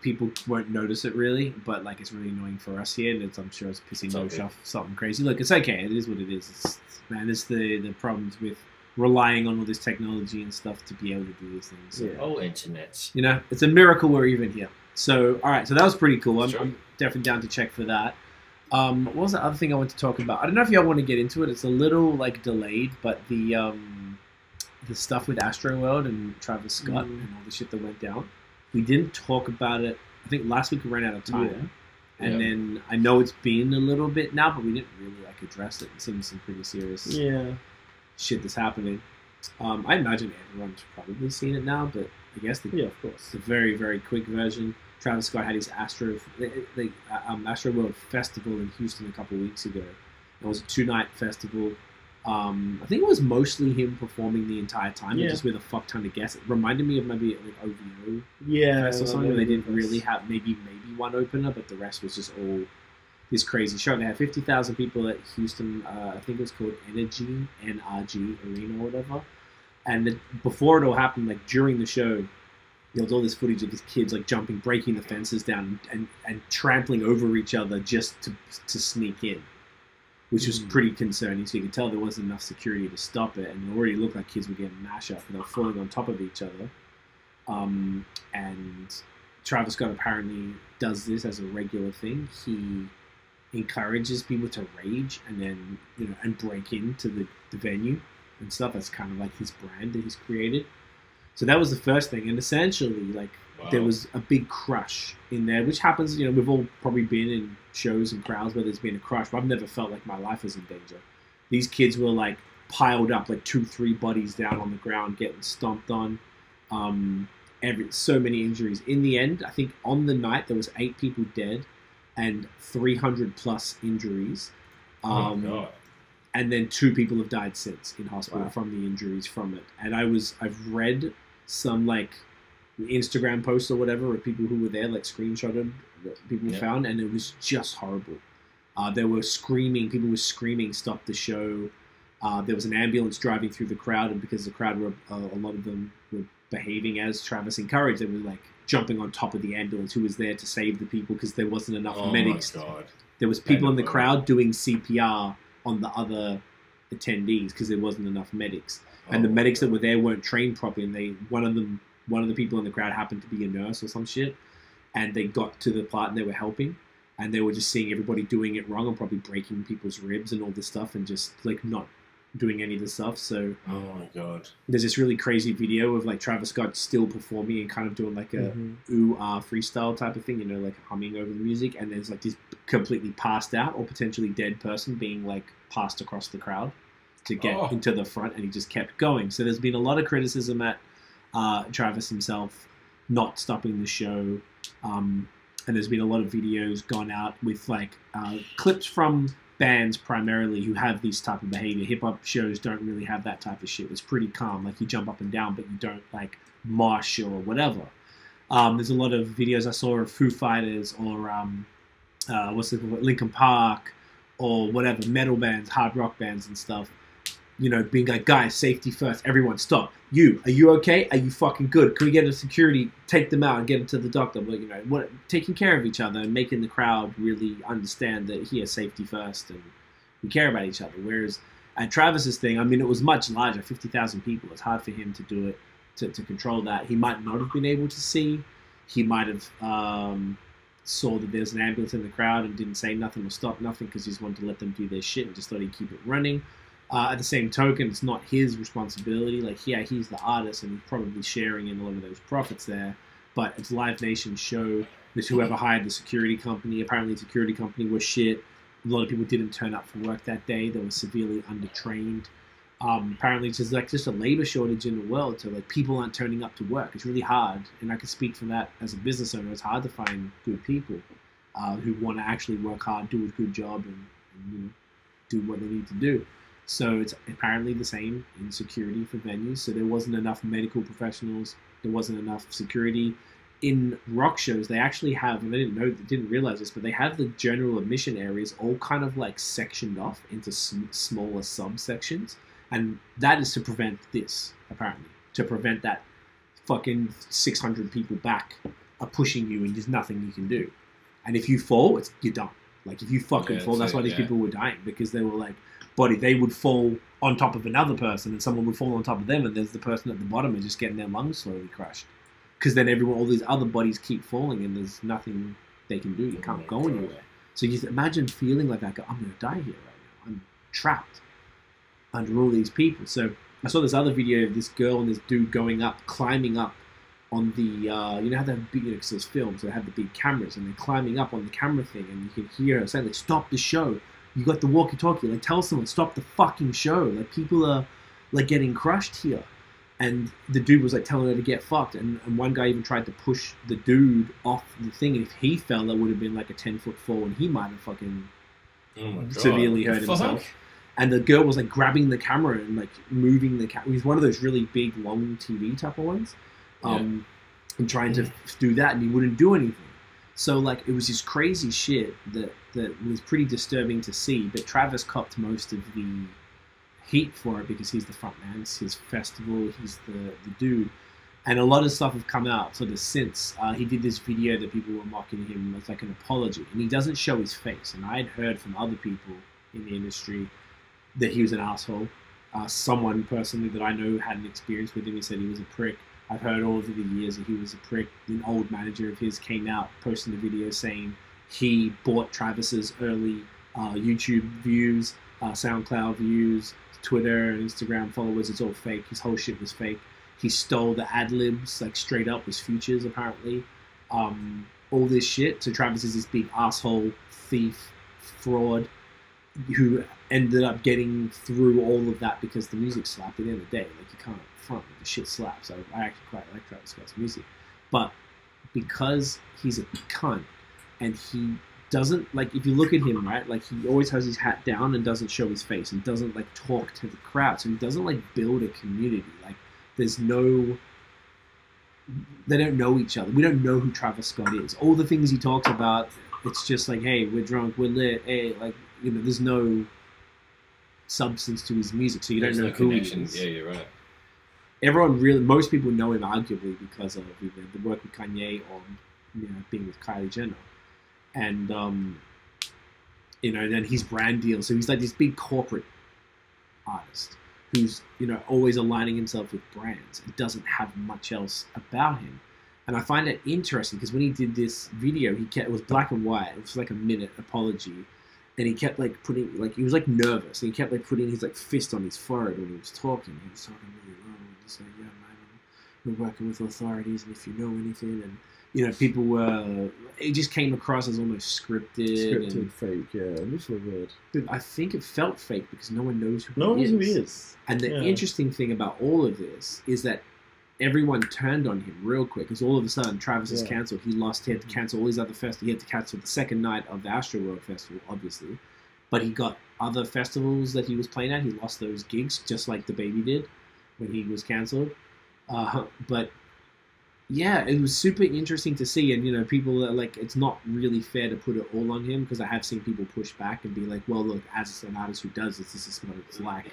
People won't notice it really, but like it's really annoying for us here, and I'm sure it's pissing Mosh off something crazy. Look, it's okay. It is what it is. It's the problems with relying on all this technology and stuff to be able to do these things. So, Oh, internets. You know, it's a miracle we're even here. So, all right. So that was pretty cool. I'm definitely down to check for that. What was the other thing I want to talk about? I don't know if y'all want to get into it. It's a little like delayed, but the stuff with Astroworld and Travis Scott and all the shit that went down. We didn't talk about it. I think last week we ran out of time. Yeah. And then I know it's been a little bit now, but we didn't really like address it. It seems some pretty serious shit that's happening. I imagine everyone's probably seen it now, but I guess of course. It's a very, very quick version. Travis Scott had his Astroworld Festival in Houston a couple of weeks ago. It was a 2-night festival. I think it was mostly him performing the entire time, just with a fuck ton of guests. It reminded me of maybe like OVO Fest or something, where they didn't really have maybe one opener, but the rest was just all this crazy show. They had 50,000 people at Houston. I think it was called NRG Arena or whatever. And before it all happened, like during the show, there was all this footage of these kids like jumping, breaking the fences down, and trampling over each other just to sneak in, which was pretty concerning. So you could tell there wasn't enough security to stop it, and it already looked like kids were getting mashed up, and they were falling on top of each other. And Travis Scott apparently does this as a regular thing. He encourages people to rage and then, you know, and break into the venue and stuff. That's kind of like his brand that he's created. So that was the first thing, and essentially, like, there was a big crush in there, which happens, you know, we've all probably been in shows and crowds where there's been a crush, but I've never felt like my life was in danger. These kids were, like, piled up, like 2-3 bodies down on the ground, getting stomped on, so many injuries. In the end, I think on the night, there was 8 people dead, and 300 plus injuries. Oh, God. And then 2 people have died since in hospital from the injuries from it. And I've read some like Instagram posts or whatever of people who were there, like screenshotted what people found, and it was just horrible. They were screaming, people were screaming, stop the show. There was an ambulance driving through the crowd, and because the crowd were, a lot of them were behaving as Travis encouraged, they were like jumping on top of the ambulance who was there to save the people because there wasn't enough medics. My God. There was people in the crowd doing CPR on the other attendees because there wasn't enough medics, and the medics that were there weren't trained properly. And one of the people in the crowd happened to be a nurse or some shit, and they got to the part and they were helping, and they were just seeing everybody doing it wrong and probably breaking people's ribs and all this stuff, and just like not doing any of the stuff. So oh my God, there's this really crazy video of like Travis Scott still performing and kind of doing like a ooh-ah freestyle type of thing, you know, like humming over the music, and there's like this completely passed out or potentially dead person being like passed across the crowd to get into the front, and he just kept going. So there's been a lot of criticism at Travis himself not stopping the show, and there's been a lot of videos gone out with like clips from bands primarily who have this type of behavior. Hip-hop shows don't really have that type of shit. It's pretty calm. Like, you jump up and down, but you don't like mosh or whatever. There's a lot of videos I saw of Foo Fighters or Linkin Park or whatever, metal bands, hard rock bands and stuff, you know, being like, guys, safety first, everyone stop. Are you okay? Are you fucking good? Can we get a security, take them out and get them to the doctor? But, you know, taking care of each other and making the crowd really understand that here, safety first, and we care about each other. Whereas at Travis's thing, I mean, it was much larger, 50,000 people. It's hard for him to do it, to control that. He might not have been able to see. He might have saw that there's an ambulance in the crowd and didn't say nothing or stop nothing because he just wanted to let them do their shit and just thought he'd keep it running. At the same token, it's not his responsibility. Like, yeah, he's the artist and he's probably sharing in a lot of those profits there. But it's Live Nation's show. There's whoever hired the security company. Apparently, the security company was shit. A lot of people didn't turn up for work that day. They were severely undertrained. Apparently, it's just a labor shortage in the world. So, like, people aren't turning up to work. It's really hard. And I can speak for that as a business owner. It's hard to find good people who want to actually work hard, do a good job, and you know, do what they need to do. So it's apparently the same in security for venues. So there wasn't enough medical professionals. There wasn't enough security. In rock shows, they actually have, and I didn't realize this, but they have the general admission areas all kind of like sectioned off into smaller subsections. And that is to prevent this, apparently. To prevent that fucking 600 people back are pushing you and there's nothing you can do. And if you fall, you're done. Like, if you fucking fall, that's why these people were dying, because they were like, they would fall on top of another person and someone would fall on top of them, and there's the person at the bottom and just getting their lungs slowly crushed. Because then all these other bodies keep falling and there's nothing they can do. You can't go anywhere. So you just imagine feeling like that, I'm going to die here right now. I'm trapped under all these people. So I saw this other video of this girl and this dude climbing up on the, you know how they have big, because there's films, so they have the big cameras, and they're climbing up on the camera thing, and you can hear her saying, like, stop the show. You got the walkie-talkie, like, tell someone, stop the fucking show. Like, people are, like, getting crushed here. And the dude was, like, telling her to get fucked. And one guy even tried to push the dude off the thing. And if he fell, that would have been, like, a 10-foot fall. And he might have fucking severely hurt himself. And the girl was, like, grabbing the camera and, like, moving the camera. It was one of those really big, long TV type of ones. And trying to do that. And he wouldn't do anything. So, like, it was this crazy shit that was pretty disturbing to see. But Travis copped most of the heat for it because he's the front man. It's his festival. He's the dude. And a lot of stuff have come out sort of since. He did this video that people were mocking him as like an apology, and he doesn't show his face. And I had heard from other people in the industry that he was an asshole. Someone personally that I know had an experience with him, he said he was a prick. I've heard all over the years that he was a prick. An old manager of his came out posting a video saying he bought Travis's early YouTube views, SoundCloud views, Twitter and Instagram followers. It's all fake. His whole shit was fake. He stole the ad-libs, like straight up, was Futures apparently. All this shit. So Travis is this big asshole, thief, fraud, who ended up getting through all of that because the music slapped at the end of the day. Like, you can't front with the shit slaps. So I actually quite like Travis Scott's music. But because he's a cunt, and he doesn't, like, if you look at him, right, like, he always has his hat down and doesn't show his face and doesn't, like, talk to the crowd. So he doesn't, like, build a community. Like, there's no... They don't know each other. We don't know who Travis Scott is. All the things he talks about, it's just like, hey, we're drunk, we're lit, hey, like, you know, there's no substance to his music, so you don't know who he is. Yeah, you're right. Everyone really, most people know him arguably because of the work with Kanye or, you know, being with Kylie Jenner. And, you know, and then his brand deal. So he's like this big corporate artist who's, you know, always aligning himself with brands and doesn't have much else about him. And I find it interesting because when he did this video, it was black and white. It was like a minute apology. And he kept like putting, like, he was like nervous. And he kept like putting his like fist on his forehead when he was talking. He was talking really low and just like, yeah, man, we're working with authorities. And if you know anything, and, you know, people were, it just came across as almost scripted. And fake, yeah. It looks so weird. Dude, I think it felt fake because no one knows who he is. No one knows who he is. And the interesting thing about all of this is that everyone turned on him real quick because all of a sudden Travis is cancelled. He had to cancel all his other festivals. He had to cancel the second night of the Astroworld festival, obviously. But he got other festivals that he was playing at. He lost those gigs just like the baby did when he was cancelled. But yeah, it was super interesting to see. And, you know, people are like, it's not really fair to put it all on him because I have seen people push back and be like, well, look, as an artist who does this is what it's like.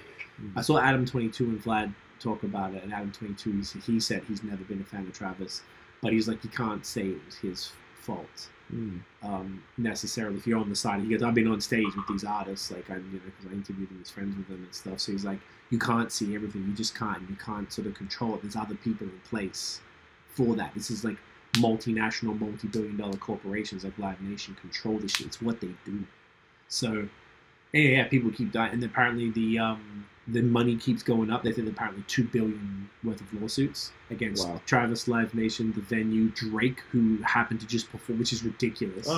I saw Adam 22 and Vlad talk about it, and Adam 22, he said he's never been a fan of Travis, but he's like, you can't say it was his fault necessarily if you're on the side. He goes, I've been on stage with these artists, like, you know, because I interviewed him, he's friends with them and stuff, so he's like, you can't see everything, you just can't, you can't sort of control it. There's other people in place for that. This is like multinational, multi-billion-dollar corporations like Live Nation control this shit. It's what they do. So yeah, people keep dying, and apparently the money keeps going up. They think apparently $2 billion worth of lawsuits against Travis, Live Nation, the venue, Drake, who happened to just perform, which is ridiculous,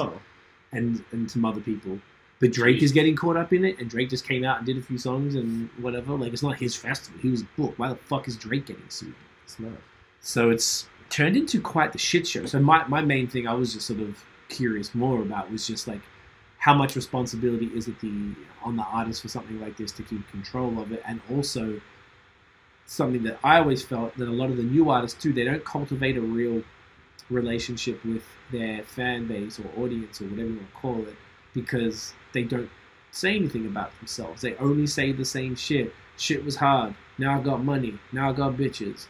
and some other people. But Drake is getting caught up in it, and Drake just came out and did a few songs and whatever. Like, it's not his festival. He was booked. Why the fuck is Drake getting sued? It's not. So it's turned into quite the shit show. So my main thing I was just sort of curious more about was just like, how much responsibility is it on the artist for something like this to keep control of it? And also something that I always felt that a lot of the new artists too, they don't cultivate a real relationship with their fan base or audience or whatever you want to call it, because they don't say anything about themselves. They only say the same shit. Shit was hard. Now I got money. Now I got bitches.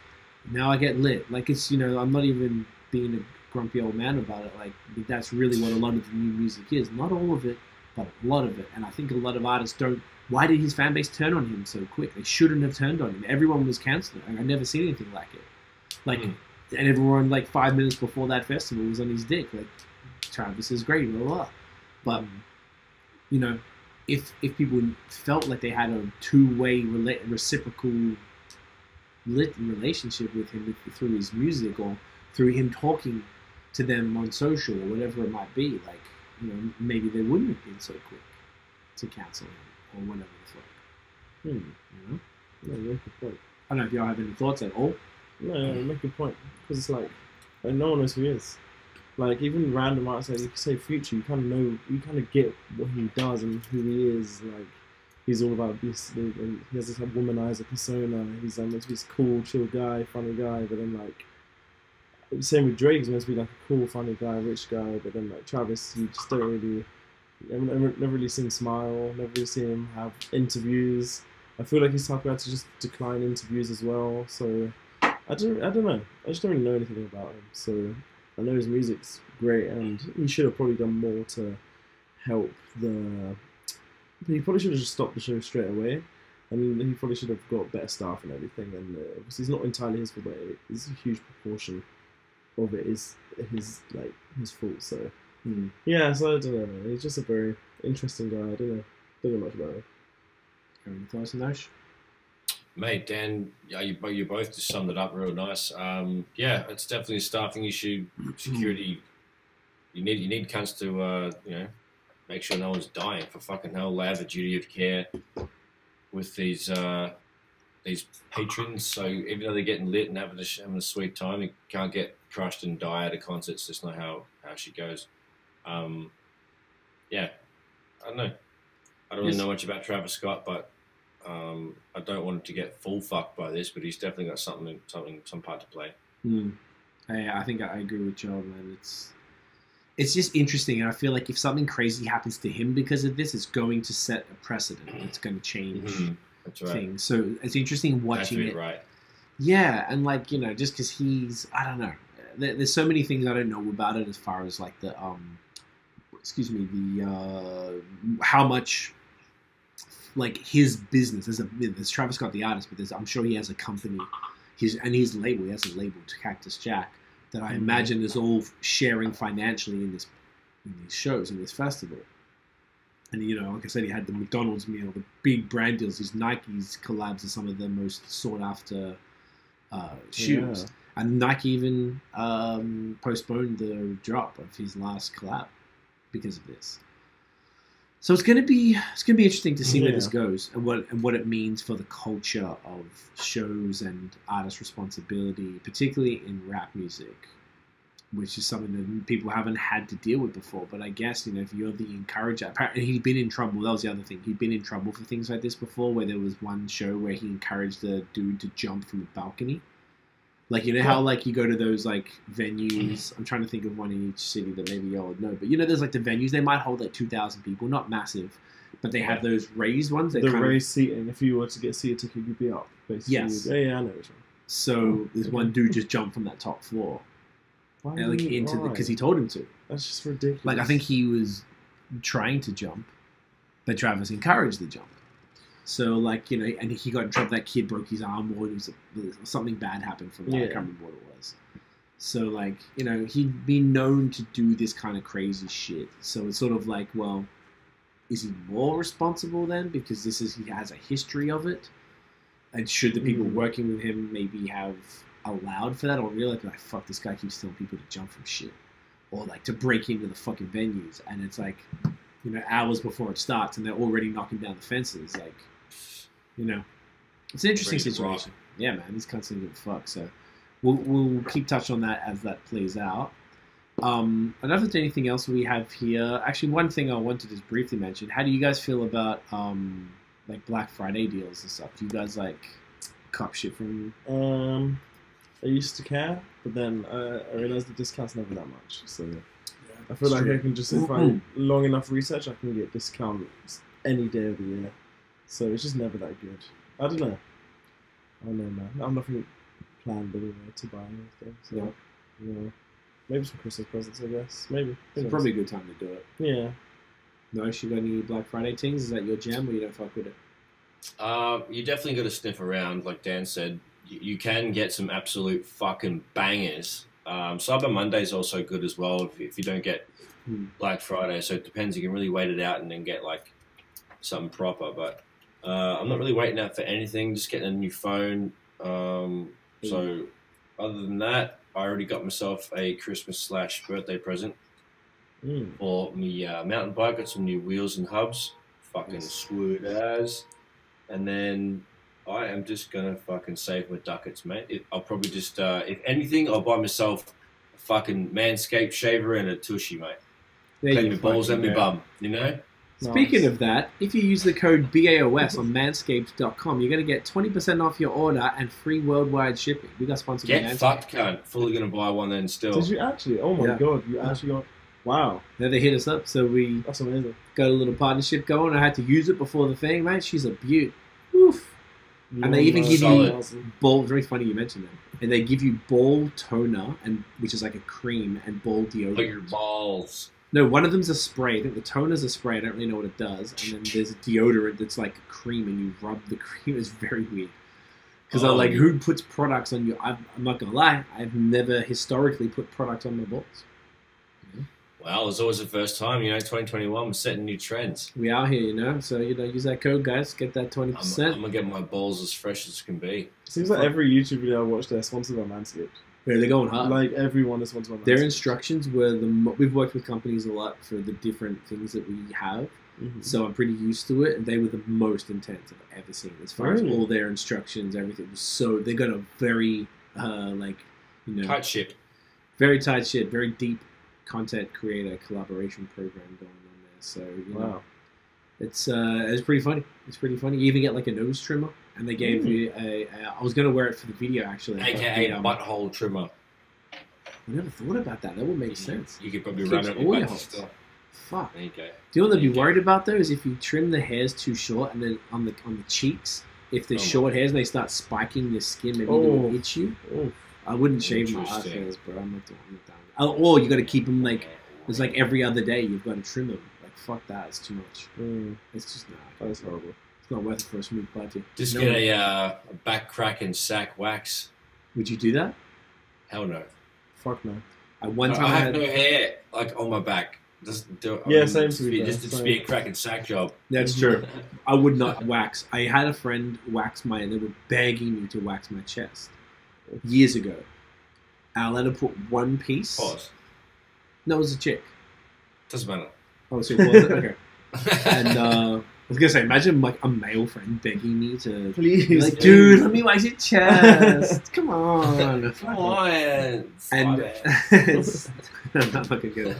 Now I get lit. Like, it's, you know, I'm not even being a grumpy old man about it. Like, that's really what a lot of the new music is. Not all of it, but a lot of it. And I think a lot of artists don't. Why did his fan base turn on him so quick? They shouldn't have turned on him. Everyone was cancelling. I've never seen anything like it. Like, and everyone, like, 5 minutes before that festival was on his dick. Like, Travis is great, blah, blah, blah. But, you know, if people felt like they had a two-way reciprocal relationship with him through his music or through him talking to them on social or whatever it might be, like, you know, maybe they wouldn't have been so quick to cancel him or whatever the fuck. You know? No, make a point. I don't know if y'all have any thoughts at all. No, make a point. Because it's like no one knows who he is. Like, even random artists, like, you can say Future, you kind of know, you kind of get what he does and who he is. Like, he's all about this, and he has this like, womanizer persona. He's meant to be this cool, chill guy, funny guy, but then, like, same with Drake, he's meant to be like a cool, funny guy, rich guy, but then like Travis, you just don't really, never really see him smile, never really see him have interviews. I feel like he's talking about to just decline interviews as well. So I don't know. I just don't really know anything about him. So I know his music's great, and he should have probably done more to help the. He probably should have just stopped the show straight away. I mean, he probably should have got better staff and everything. And obviously, it's not entirely his fault, but it's a huge proportion of it is his fault. So yeah, so I don't know. He's just a very interesting guy. I don't know much about him. Any thoughts on those? Mate, Dan, you both just summed it up real nice. Yeah, it's definitely a staffing issue. Security, you need cunts to make sure no one's dying. For fucking hell, they have a duty of care with these patrons. So even though they're getting lit and having a sweet time, you can't get crushed and die at a concert. It's just not how she goes. Yeah, I don't know. I don't really know much about Travis Scott, but I don't want him to get full fucked by this. But he's definitely got some part to play. I think I agree with Joe, man. It's just interesting, and I feel like if something crazy happens to him because of this, it's going to set a precedent. It's going to change things. So it's interesting watching it. Right. Yeah, and just because he's, I don't know. There's so many things I don't know about it as far as like the how much like his business. There's Travis Scott the artist, but I'm sure he has a company. His label. He has a label, Cactus Jack, that I imagine is all sharing financially in these shows, in this festival. And like I said, he had the McDonald's meal, the big brand deals. His Nike's collabs are some of the most sought after shoes. Yeah. And Nike even postponed the drop of his last collab because of this. So it's gonna be interesting to see where this goes and what it means for the culture of shows and artist responsibility, particularly in rap music, which is something that people haven't had to deal with before. But I guess if you're the encourager, apparently he'd been in trouble. That was the other thing. He'd been in trouble for things like this before, where there was one show where he encouraged the dude to jump from a balcony. Like, how, like, you go to those, like, venues. I'm trying to think of one in each city that maybe y'all would know. But, there's, like, the venues. They might hold, like, 2,000 people. Not massive. But they have those raised ones. The raised seating. If you were to get seated ticket, you'd be up, basically. Yes. Yeah, I know which one. So, there's one dude just jumped from that top floor. Why? Because he told him to. That's just ridiculous. Like, I think he was trying to jump. But Travis encouraged the jump. So, like, and he got in trouble. That kid broke his arm, or something bad happened from that. I can't remember what it was. So, like, he'd been known to do this kind of crazy shit. So it's sort of like, well, is he more responsible then? Because he has a history of it? And should the people working with him maybe have allowed for that? Or realize, like, fuck, this guy keeps telling people to jump from shit. Or, like, to break into the fucking venues. And it's like, hours before it starts, and they're already knocking down the fences. Like, it's an interesting situation. Yeah, man, these cunts don't give a fuck. So we'll keep touch on that as that plays out. I don't know if there's anything else we have here. Actually, one thing I wanted to just briefly mention. How do you guys feel about like Black Friday deals and stuff? Do you guys like cop shit from? I used to care, but then I realized the discount's never that much. So I feel like I can just, if I long enough research, I can get discounts any day of the year. So it's just never that good. I don't know, man. I'm nothing planned anyway to buy anything. So maybe some Christmas presents, I guess. Maybe. It's probably a good time to do it. Yeah. No, you got any Black Friday things? Is that your jam, or you don't fuck with it? You definitely got to sniff around, like Dan said. You can get some absolute fucking bangers. Cyber Monday is also good as well if you don't get Black Friday. So it depends. You can really wait it out and then get like something proper. But I'm not really waiting out for anything. Just getting a new phone. So other than that, I already got myself a Christmas/birthday present for me mountain bike. Got some new wheels and hubs. Fucking sweet as. And then I am just going to fucking save my ducats, mate. I'll probably just, if anything, I'll buy myself a fucking Manscaped shaver and a tushy, mate. Take my balls and my bum, Speaking of that, if you use the code BAOS on manscaped.com, you're going to get 20% off your order and free worldwide shipping. We got sponsored by Manscaped. Get fucked, cunt. Fully going to buy one then still. Did you actually? Oh my God. You actually got... Wow. Yeah, they hit us up, so we That's amazing. Got a little partnership going. I had to use it before the thing, mate. She's a beaut. Oof. And they even give you ball. Very funny you mentioned that. And they give you ball toner, which is like a cream, and ball deodorant. For your balls. No, one of them's a spray. I think the toner's a spray. I don't really know what it does. And then there's a deodorant that's like a cream, and you rub the cream. It's very weird. Because I'm like, who puts products on you? I'm not going to lie. I've never historically put product on my balls. Well, it's always the first time, 2021, we're setting new trends. We are here, So, use that code, guys. Get that 20%. I'm going to get my balls as fresh as can be. Seems like every YouTube video I watch, they're sponsored by Manscaped. Yeah, they're going hard. Like, everyone is sponsored by Manscaped. Their instructions were we've worked with companies a lot for the different things that we have. Mm-hmm. So I'm pretty used to it. And they were the most intense I've ever seen. As far as all their instructions, everything was so... They got a very, tight ship. Very tight ship. Very deep content creator collaboration program going on there. So, wow. It's pretty funny. It's pretty funny. You even get like a nose trimmer. And they gave me I was going to wear it for the video, actually. AKA butthole trimmer. I never thought about that. That would make sense. You could probably run it all your stuff. Fuck. There you go. Do you know what they'd be worried about, though? Is if you trim the hairs too short, and then on the cheeks, if they're short hairs and they start spiking your skin, maybe they'll itch you. I wouldn't shave my ass hairs, bro. I'm not doing that. Or you got to keep them like... It's like every other day you've got to trim them. Like, fuck that. It's too much. It's just not. That's horrible. It's not worth it for a smooth party. Just get a back crack and sack wax. Would you do that? Hell no. Fuck no. At one time I have no hair like on my back. Just do it. Same to me. Just be a crack and sack job. That's true. I would not wax. I had a friend wax they were begging me to wax my chest years ago. And I let her put one piece. Pause. No, it was a chick. Doesn't matter. Oh, so it was okay. And I was gonna say, imagine like a male friend begging me to please, like, dude, let me wax your chest. Come on, come on. And I'm not fucking good.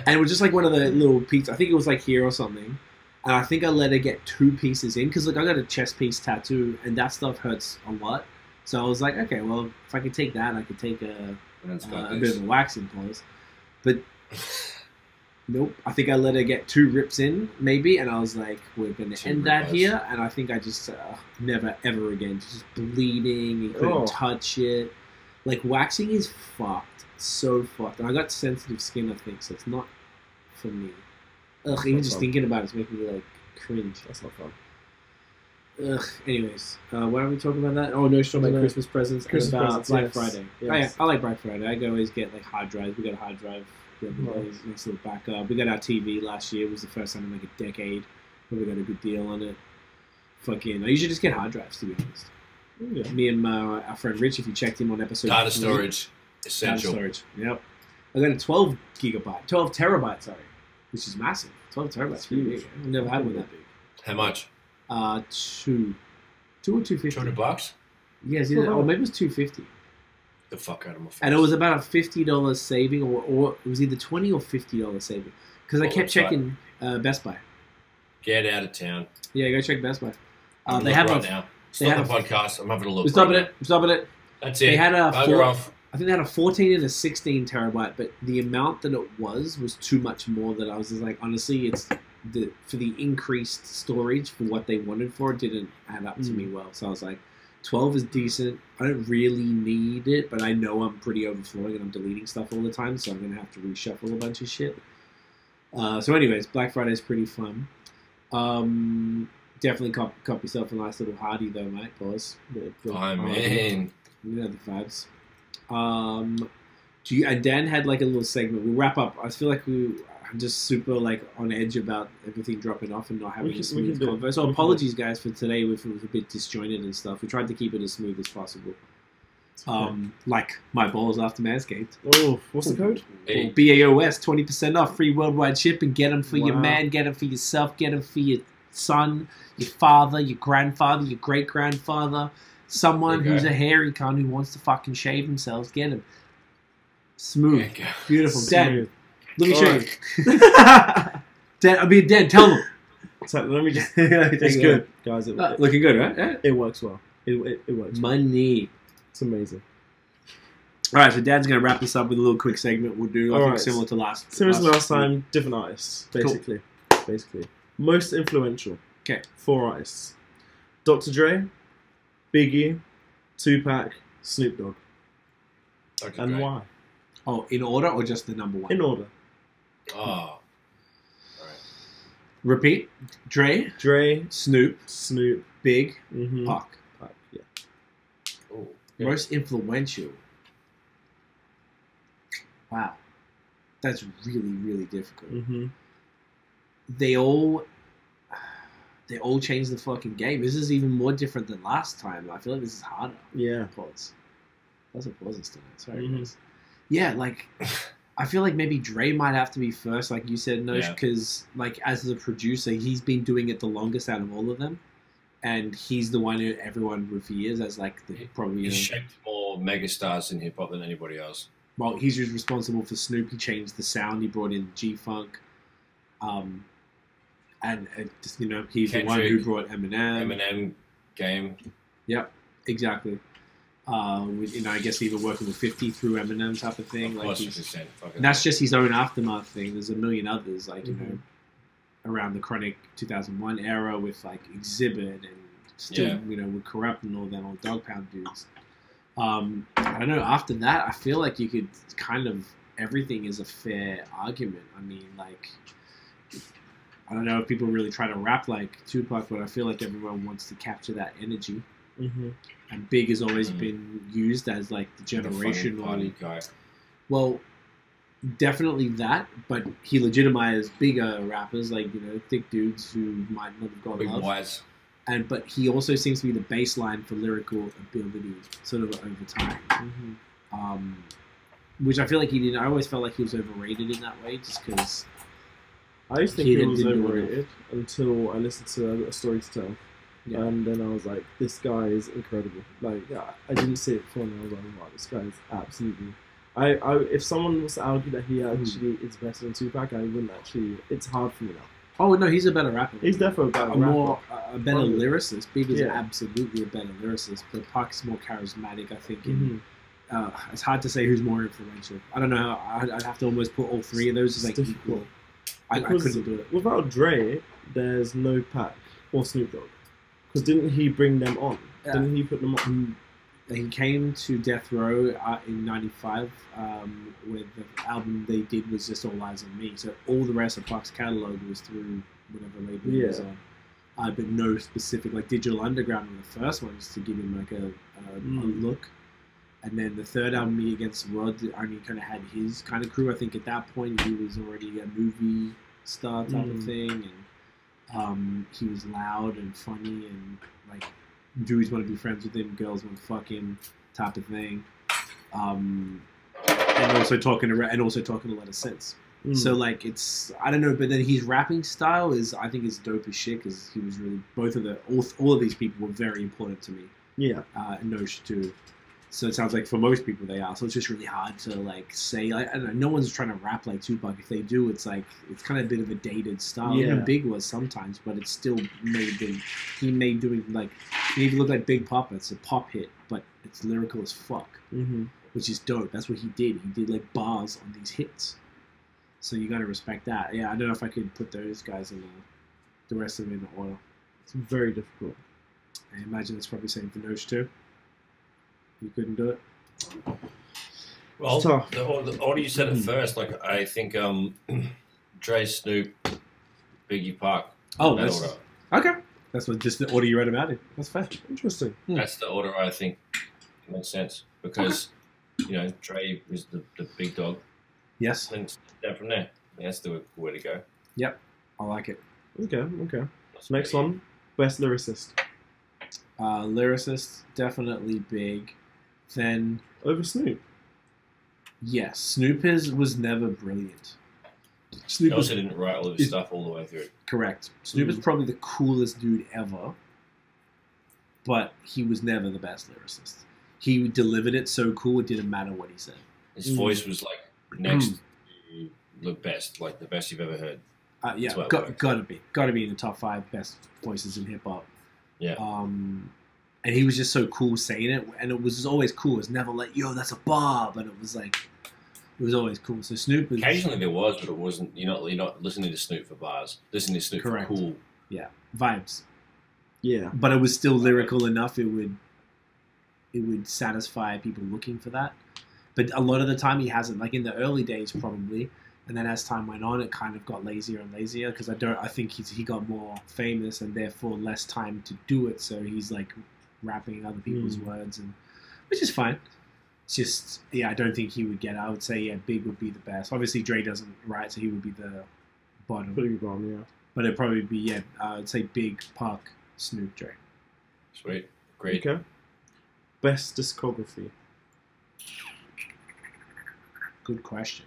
And it was just like one of the little pieces. I think it was like here or something. And I think I let her get 2 pieces in because like I got a chest piece tattoo, and that stuff hurts a lot. So I was like, okay, well, if I could take that, I could take a bit of a waxing pause. But nope, I think I let her get 2 rips in, maybe, and I was like, we're going to end that here. And I think I just never, ever again. Just bleeding, you couldn't touch it. Like, waxing is fucked. So fucked. And I got sensitive skin, I think, so it's not for me. Ugh, even just thinking about it's making me, like, cringe. That's not fun. Ugh, anyways, why are we talking about that? Oh, no, it's talking about Christmas presents and about Black Friday. Yes. I like Black Friday. I can always get, like, hard drives. We got a hard drive. Nice little backup. We got our TV last year. It was the first time in like a decade where we got a good deal on it. Fucking, I usually just get hard drives, to be honest. Yeah. Me and our friend Rich, if you checked him on episode data storage, essential. Data storage, yep. I got a 12 terabyte, sorry, which is massive. 12 terabytes, pretty big. I've never had one that big. How much? 2 or 250. $200? Yes, yeah, or maybe it was 250. The fuck out of my face. And it was about a $50 saving, or it was either $20 or $50 saving. Because I kept checking Best Buy. Get out of town. Yeah, go check Best Buy. They have right now. Stop the podcast. I'm having a look. Stopping it. That's it. They had off. I think they had a 14 and a 16 terabyte, but the amount that it was too much more. That I was just like, honestly, it's for the increased storage for what they wanted for it didn't add up to me well. So I was like, 12 is decent. I don't really need it, but I know I'm pretty overflowing and I'm deleting stuff all the time, so I'm going to have to reshuffle a bunch of shit. So anyways, Black Friday is pretty fun. Definitely cop yourself a nice little hardy though, mate, boys. Man. You know the vibes. And Dan had like a little segment. We'll wrap up. I feel like I'm just super like on edge about everything dropping off and not having a smooth convo. So apologies, guys, for today. It was a bit disjointed and stuff. We tried to keep it as smooth as possible. Like my balls after Manscaped. Oh, what's the code? BAOS, 20% off, free worldwide shipping. Get them for your man, get them for yourself, get them for your son, your father, your grandfather, your great grandfather, someone who's a hairy cunt who wants to fucking shave themselves. Get them. Smooth, beautiful. Dan, let me show you. Dan, tell them. So let me just. It's good, guys. Looking good, right? Yeah. It works well. It works. Money. It's amazing. All right, so Dan's going to wrap this up with a little quick segment. We'll do, I think, similar to last time. Different artists, basically. Cool. Most influential. Okay. 4 artists. Dr. Dre, Biggie, Tupac, Snoop Dogg. Okay, And great. why? Oh, in order or just the number one? In order. Oh. All right. Repeat. Dre, Snoop, Big, Pac. Yeah. Ooh. Most influential. Wow. That's really, really difficult. They all changed the fucking game. This is even more different than last time. I feel like this is harder. Yeah. Applause. That's applauses tonight. Sorry, guys. Yeah, like, I feel like maybe Dre might have to be first, like you said, Nosh, because, like, as the producer, he's been doing it the longest out of all of them. And he's the one who everyone reveres as, like, probably... He shaped more megastars in hip-hop than anybody else. Well, he's just responsible for Snoop. He changed the sound. He brought in G-Funk. And just, you know, he's Kendrick, the one who brought Eminem. Game. Yep, exactly. You know, I guess even working with 50 through Eminem type of thing. Of like course, and that's just his own Aftermath thing. There's a million others, like, you know, around the Chronic 2001 era with, like, Exhibit and still, you know, with Corrupt and all them old Dog Pound dudes. I don't know. After that, I feel like you could kind of everything is a fair argument. I mean, like, I don't know if people really try to rap like Tupac, but I feel like everyone wants to capture that energy. And Big has always been used as like the generational guy. Well, definitely that, but he legitimized bigger rappers, like, you know, thick dudes who might not have got Big love. Wise. But he also seems to be the baseline for lyrical ability, sort of over time. Which I feel like he didn't. I always felt like he was overrated in that way, just because. I used to think he was overrated until I listened to A Story to Tell, and then I was like, "This guy is incredible." Like, I didn't see it before, and I was like, "Wow, this guy is absolutely." If someone was to argue that he actually is better than Tupac, I wouldn't actually. It's hard for me now. Oh no, he's a better rapper. He's definitely a better rapper. A better lyricist. Big is absolutely a better lyricist, but Pac's more charismatic, I think. And, it's hard to say who's more influential. I don't know. I'd have to almost put all three of those as like equal. I couldn't do it. Without Dre, there's no Pac or Snoop Dogg. Because didn't he bring them on? Didn't he put them on? He came to Death Row in '95, where the album they did was just All Eyes on Me. So all the rest of Pac's catalog was through whatever label he was on. But no specific, like Digital Underground were the first ones to give him like a look. And then the third album, Me Against the World, only kind of had his kind of crew. I think at that point he was already a movie star type of thing, and he was loud and funny, and like dudes want to be friends with him, girls want to fuck him, type of thing. And also talking a lot of sense. So like it's I don't know, but then his rapping style is I think is dope as shit because he was really all of these people were very important to me. Nosh too. So it sounds like for most people they are. So it's just really hard to like say. I don't know. No one's trying to rap like Tupac. If they do, it's like it's kind of a bit of a dated style. Even Big was sometimes, but it's still he made doing like he made it look like Big Papa. It's a pop hit, but it's lyrical as fuck, which is dope. That's what he did. He did like bars on these hits. So you got to respect that. Yeah, I don't know if I could put those guys in the rest of them in order. It's very difficult. I imagine it's probably same for Nosh too. You couldn't do it. Well, the order you said it first. Like I think Dre, Snoop, Biggie, Pac. Oh, that's order. Okay. That's just the order you read them out in. That's fair. Interesting. That's the order I think makes sense because you know Dre is the big dog. Yes. And down from there. That's the way to go. Yep. I like it. Okay. Next one. Best lyricist. Lyricist, definitely Big. Then over Snoop. Yes, Snoop was never brilliant. Snoop also didn't write all of his stuff all the way through. Correct. Snoop is probably the coolest dude ever, but he was never the best lyricist. He delivered it so cool it didn't matter what he said. His voice was like next to the best, like the best you've ever heard. Yeah, gotta be in the top 5 best voices in hip hop. Yeah. And he was just so cool saying it, and it was just always cool. It was never like, yo, that's a bar, but it was like, it was always cool. So Snoop was... Occasionally there was, but it wasn't, you're not listening to Snoop for bars. Listening to Snoop for cool. Yeah, vibes. Yeah. But it was still lyrical enough, it would it would satisfy people looking for that. But a lot of the time he hasn't. Like in the early days, probably, and then as time went on, it kind of got lazier and lazier because I think he got more famous and therefore less time to do it. So he's like rapping other people's words, and which is fine. It's just I don't think he would get it. I would say Big would be the best. Obviously Dre doesn't write, so he would be the bottom. Yeah. But it'd probably be I'd say Big, Pac, Snoop, Dre. Sweet, great. Okay. Best discography. Good question.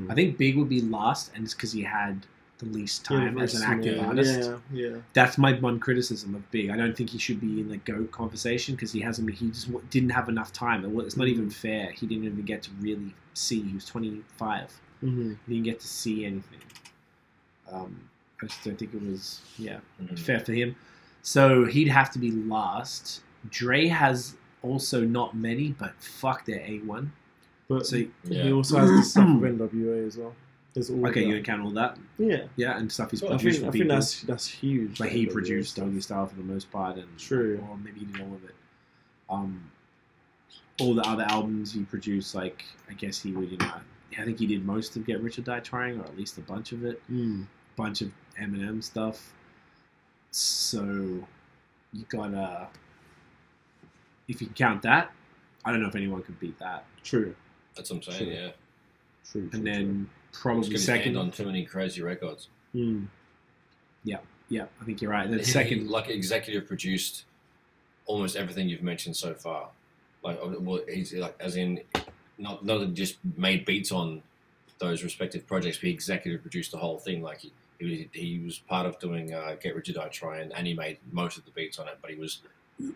I think Big would be last, and it's because he had the least time as an active artist. Yeah. That's my one criticism of Big. I don't think he should be in the GOAT conversation because he just didn't have enough time. It's not even fair. He didn't even get to really see. He was 25. He didn't get to see anything. I just don't think it was fair for him. So he'd have to be last. Dre has also not many, but fuck, they're A1. But so, he also has the stuff of NWA as well. Okay, you account all that? Yeah, and stuff he's produced for people. I think that's huge. But he produced Doggy Style for the most part, and or maybe he did all of it. All the other albums he produced, like I guess he would, I think he did most of Get Rich or Die Trying, or at least a bunch of it. Bunch of Eminem stuff. So you gotta, if you count that, I don't know if anyone could beat that. True. That's what I'm saying. Yeah. True. And then probably second on too many crazy records. Yeah, I think you're right. Then second, like executive produced almost everything you've mentioned so far. Like, well, he's like, as in, not that just made beats on those respective projects, but he executive produced the whole thing. Like he was part of doing Get Rich or Die Trying, and he made most of the beats on it, but he was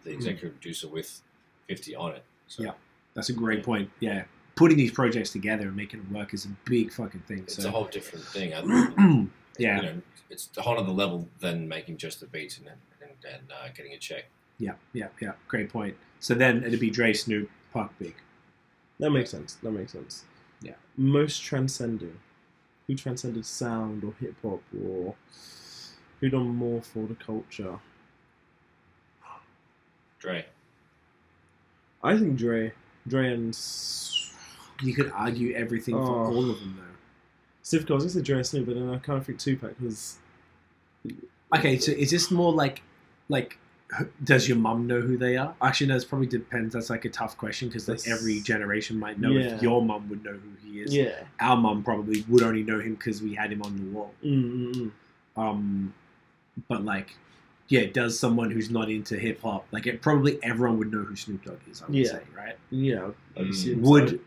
the executive producer with 50 on it. So. Yeah, that's a great point. Yeah, putting these projects together and making it work is a big fucking thing. It's a whole different thing. Yeah, it's a whole other level than making just the beats and getting a check. Yeah. Great point. So then it'd be Dre, Snoop, Pac, Big. That makes sense. Yeah. Most transcending. Who transcended sound or hip hop, or who done more for the culture? Dre. I think Dre and... You could argue everything for all of them, though. It's difficult. I was going to say Dre and Snoop, but then I kind of think Tupac was... Okay, so is this more like, does your mum know who they are? Actually, no, it probably depends. That's like a tough question because like every generation might know if your mum would know who he is. Yeah. Our mum probably would only know him because we had him on the wall. But like... Yeah, does someone who's not into hip hop, like probably everyone would know who Snoop Dogg is, I would say, right? Yeah. Would,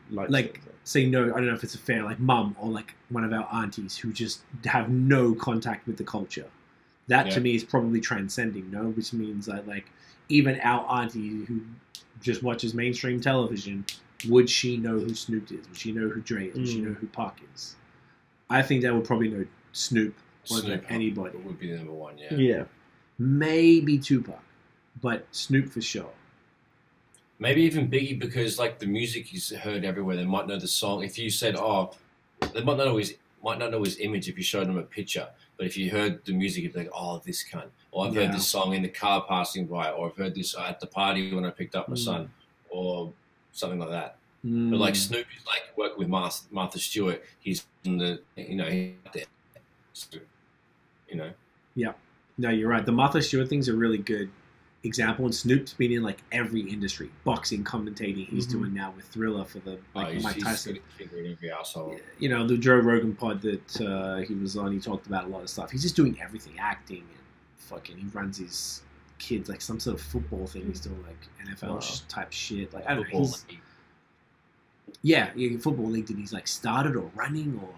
say no, I don't know if it's a fair, like mum or like one of our aunties who just have no contact with the culture. That to me is probably transcending, no? Which means that like even our auntie who just watches mainstream television, would she know who Snoop is? Would she know who Dre is? Would she know who Pac is? I think they would probably know Snoop more than anybody. Would be the number one, Yeah. Maybe Tupac, but Snoop for sure. Maybe even Biggie because like the music is heard everywhere. They might know the song. If you said, they might not know his image if you showed them a picture. But if you heard the music, you'd be like, oh, this cunt. Or I've heard this song in the car passing by. Or I've heard this at the party when I picked up my son. Or something like that. But like Snoop is like working with Martha Stewart. He's in the, Yeah. No, you're right. The Martha Stewart thing's a really good example. And Snoop's been in like every industry. Boxing, commentating. He's doing now with Thriller for the Mike Tyson. The Joe Rogan pod that he was on, he talked about a lot of stuff. He's just doing everything. Acting and fucking, he runs his kids like some sort of football thing. He's doing like NFL type shit. Like, I don't know. Football league that he's like started or running or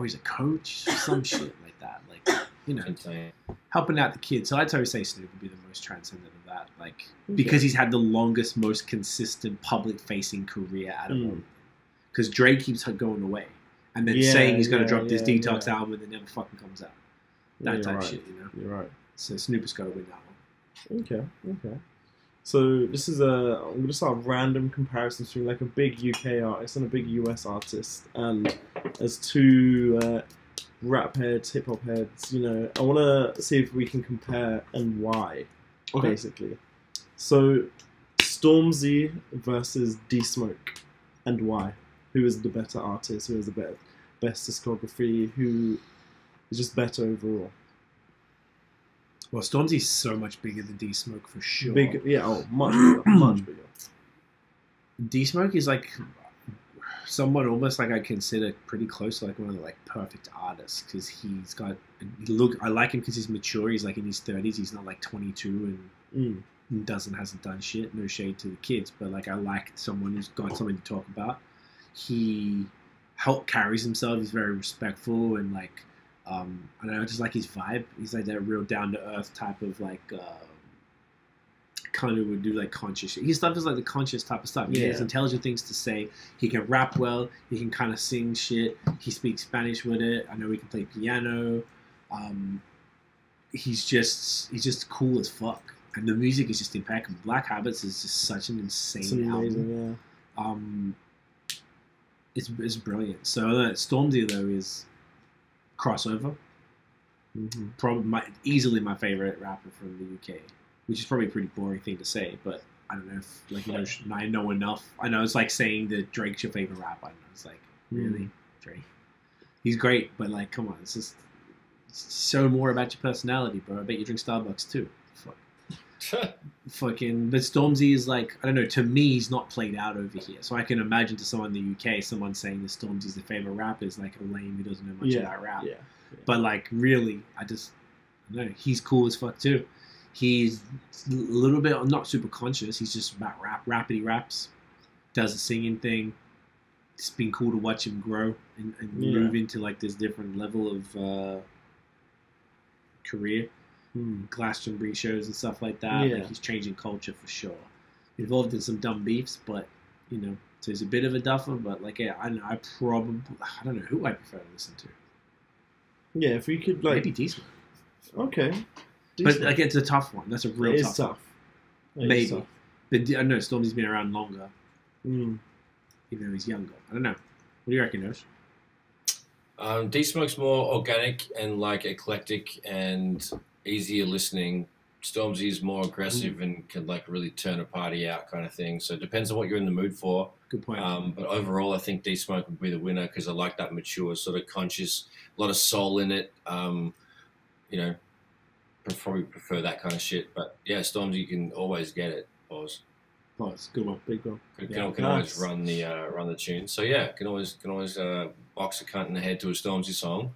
he's a coach or some shit like that. Like, helping out the kids. So I'd totally say Snoop would be the most transcendent of that. Like, because he's had the longest, most consistent public-facing career out of all. Because Dre keeps going away. And then saying he's going to drop this Detox album and it never fucking comes out. That type of shit, You're right. So Snoop has got to win that one. Okay. So this is I'm going to start random comparisons between like a big UK artist and a big US artist. And as two... rap heads, hip hop heads, I want to see if we can compare and why, basically. So, Stormzy versus D Smoke, and why? Who is the better artist? Who has the best discography? Who is just better overall? Well, Stormzy's so much bigger than D Smoke for sure. Big, yeah, oh, much bigger, much bigger. D Smoke is like someone almost like I consider pretty close to like one of the like perfect artists because he's got I like him because he's mature. He's like in his 30s. He's not like 22 and hasn't done shit. No shade to the kids, but like I like someone who's got something to talk about. He carries himself. He's very respectful and like I don't know. I just like his vibe. He's like that real down to earth type of like. Kind of would do like conscious shit. His stuff is like the conscious type of stuff. He has intelligent things to say. He can rap well. He can kind of sing shit. He speaks Spanish with it. I know he can play piano. He's just cool as fuck. And the music is just impeccable. Black Habits is just such an insane album. Yeah. It's brilliant. So Stormzy though is crossover. Probably easily my favorite rapper from the UK. Which is probably a pretty boring thing to say, but I don't know if, like, you know, I know enough. I know it's like saying that Drake's your favorite rapper. I know it's like, really? Drake? He's great, but, like, come on. It's just show more about your personality, bro. I bet you drink Starbucks, too. Fuck. Fucking, but Stormzy is, like, I don't know, to me, he's not played out over here. So I can imagine to someone in the UK, someone saying that Stormzy's their favorite rapper is, like, a lame who doesn't know much about rap. Yeah. But, like, really, I don't know. He's cool as fuck, too. He's a little bit not super conscious. He's just about rapidy raps, does the singing thing. It's been cool to watch him grow and move into like this different level of career, Glastonbury shows and stuff like that. Like he's changing culture for sure. Involved in some dumb beefs, but you know, so he's a bit of a duffer. But like, yeah, I don't know who I prefer to listen to. Yeah, if we could like maybe decent. Okay. But like it's a tough one. That's a real tough. Tough. Maybe. Tough. But I don't know. Stormzy's been around longer. Even though he's younger. I don't know. What do you reckon, Nosh? D Smoke's more organic and like eclectic and easier listening. Stormzy's more aggressive and can like really turn a party out kind of thing. So it depends on what you're in the mood for. Good point. But overall, I think D Smoke would be the winner because I like that mature, sort of conscious, a lot of soul in it. You know. Probably prefer that kind of shit, but yeah, Stormzy, you can always get it. Pause. Good one, big one. Can always run the tune. So yeah, can always box a cunt in the head to a Stormzy song,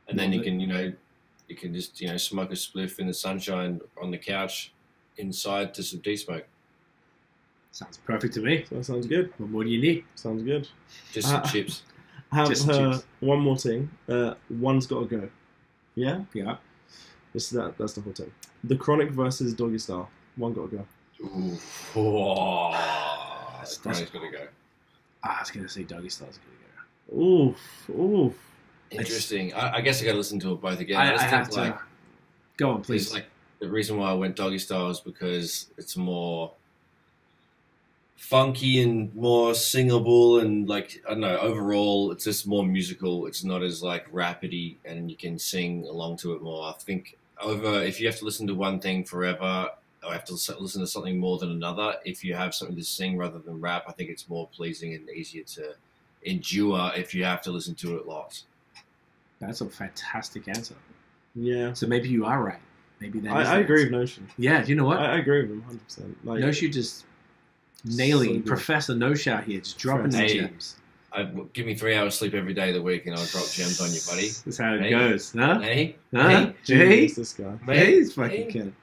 and then you can just smoke a spliff in the sunshine on the couch inside to some D Smoke. Sounds perfect to me. That sounds good. What more do you need? Sounds good. Just some chips. Have one more thing. One's got to go. Yeah. Yeah. That's the whole thing. The Chronic versus Doggy Style. One got to go. That's got to go. I was going to say Doggy Style's going to go. Oof. Interesting. I guess I got to listen to it both again. I have to. Go on, please. Like the reason why I went Doggy Style is because it's more funky and more singable and like I don't know, overall it's just more musical. It's not as like rapidy and you can sing along to it more. I think if you have to listen to one thing forever or have to listen to something more than another, if you have something to sing rather than rap, I think it's more pleasing and easier to endure if you have to listen to it lots. That's a fantastic answer. Yeah. So maybe you are right. Maybe that I agree with Notion. Yeah, you know what? I agree with him 100%. Like, Notion just nailing Professor Nosh out here, just dropping the gems. Give me 3 hours sleep every day of the week and I'll drop gems on you, buddy. That's how it goes. Huh? Hey? Huh? Hey? This guy. Hey, he's fucking kid.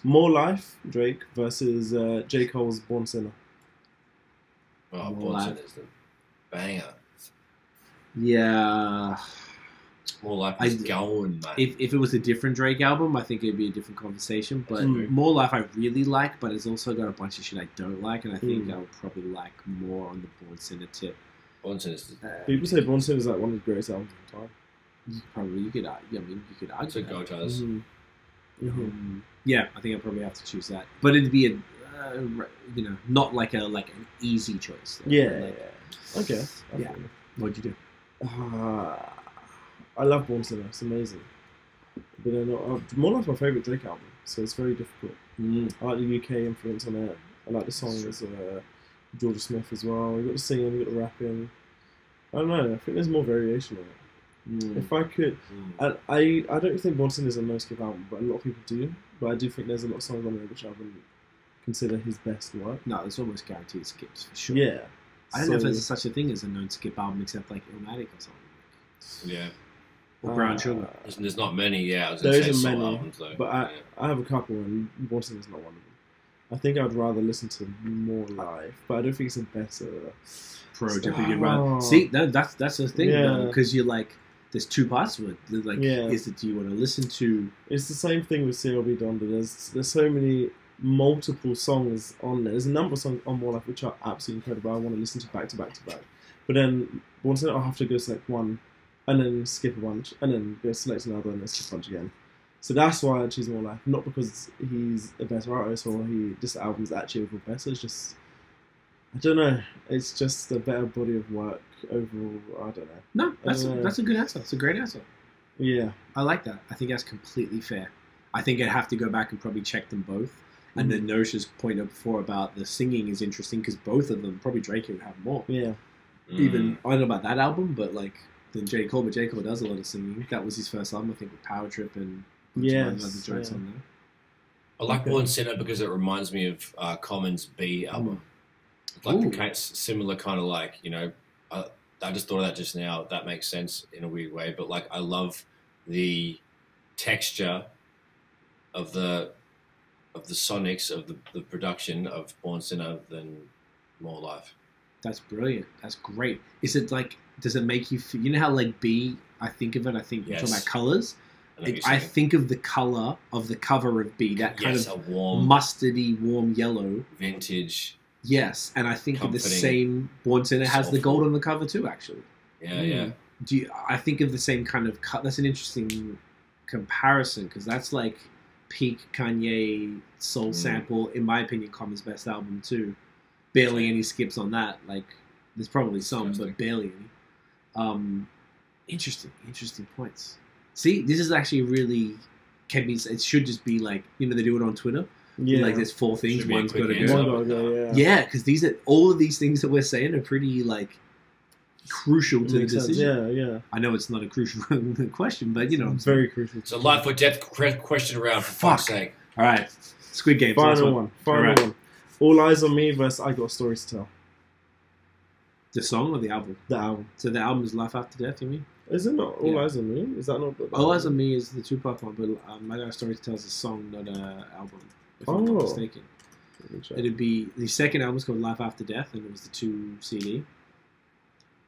More Life, Drake, versus J. Cole's Born Sinner. Oh, Born Sinner is the banger. Yeah. More Life is going, man. If it was a different Drake album, I think it'd be a different conversation. But More Life I really like, but it's also got a bunch of shit I don't like, and I think I would probably like more on the Born Sinner tip. Born Sinner. People say Born Sinner is like one of the greatest albums of all time. You could argue. It's a go-tos. Yeah, I think I'd probably have to choose that. But it'd be not like an easy choice. Yeah. Okay. Yeah. What'd you do? I love Born Sinner. It's amazing. But More Life's my favourite Drake album, so it's very difficult. I like the UK influence on it. I like the songs. Georgia Smith as well. You got the singing, you got the rapping. I don't know. I think there's more variation on it. If I could, I don't think Bonson is a no skip album, but a lot of people do. But I do think there's a lot of songs on there which I wouldn't consider his best work. No, it's almost guaranteed skips for sure. Yeah. I don't know if there's such a thing as a known skip album except like Illmatic or something. Yeah. Or Brown Sugar. There's not many. Yeah, I was there gonna say isn't soul many, albums though. but I have a couple, and Bonson is not one of them. I think I'd rather listen to more live, but I don't think it's a better project. See, that's the thing, because you're like, there's two parts to it. There's like, is it, do you want to listen to? It's the same thing with CLB Donda. There's so many multiple songs on there. There's a number of songs on More Life which are absolutely incredible. I want to listen to back to back to back. But then once I'll have to go select one, and then skip a bunch, and then go select another, and then skip a bunch again. So that's why I choose More Life. Not because he's a better artist or this album's actually overall better. It's just, I don't know. It's just a better body of work overall. I don't know. No, that's a good answer. It's a great answer. Yeah. I like that. I think that's completely fair. I think I'd have to go back and probably check them both. And then Nosha's point up before about the singing is interesting because both of them, probably Drake would have more. Yeah. Even, I don't know about that album, but like, then J. Cole, but J. Cole does a lot of singing. That was his first album, I think, with Power Trip and other joints on there. I like Born Sinner because it reminds me of Common's B album. Like similar kind of like, you know, I just thought of that just now. That makes sense in a weird way, but like I love the texture of the sonics of the production of Born Sinner than More Life. That's brilliant. That's great. Is it like, does it make you feel, you know how like B, I think of it, I think you're talking about colours. I think of the colour of the cover of B, that kind of a warm, mustardy, warm yellow. Vintage. Yes, and I think of the same, Born Sinner has the gold on the cover too, actually. Yeah. I think of the same kind of cut. That's an interesting comparison, because that's like peak Kanye soul sample, in my opinion, Common's best album too. Barely any skips on that. Like, there's probably some, but barely any. Interesting points. See, this is actually really it should just be like, you know, they do it on Twitter. Yeah. Like, there's 4 things. One's got to go. Yeah, because all of these things that we're saying are pretty like crucial to the decision. Yeah. I know it's not a crucial question, but you know, it's very crucial. It's a life or death question round, for fuck's sake. All right, Squid Game. Final one. All Eyes on Me versus I Got a Story to Tell. The song or the album? The album. So the album is Life After Death, you mean? Is it not All Eyes on Me? Is that not the album? All Eyes on Me is the Tupac one, but I Got a Story to Tell is a song, not an album, if I'm not mistaken. It'd be, the second album is called Life After Death, and it was the 2 CD.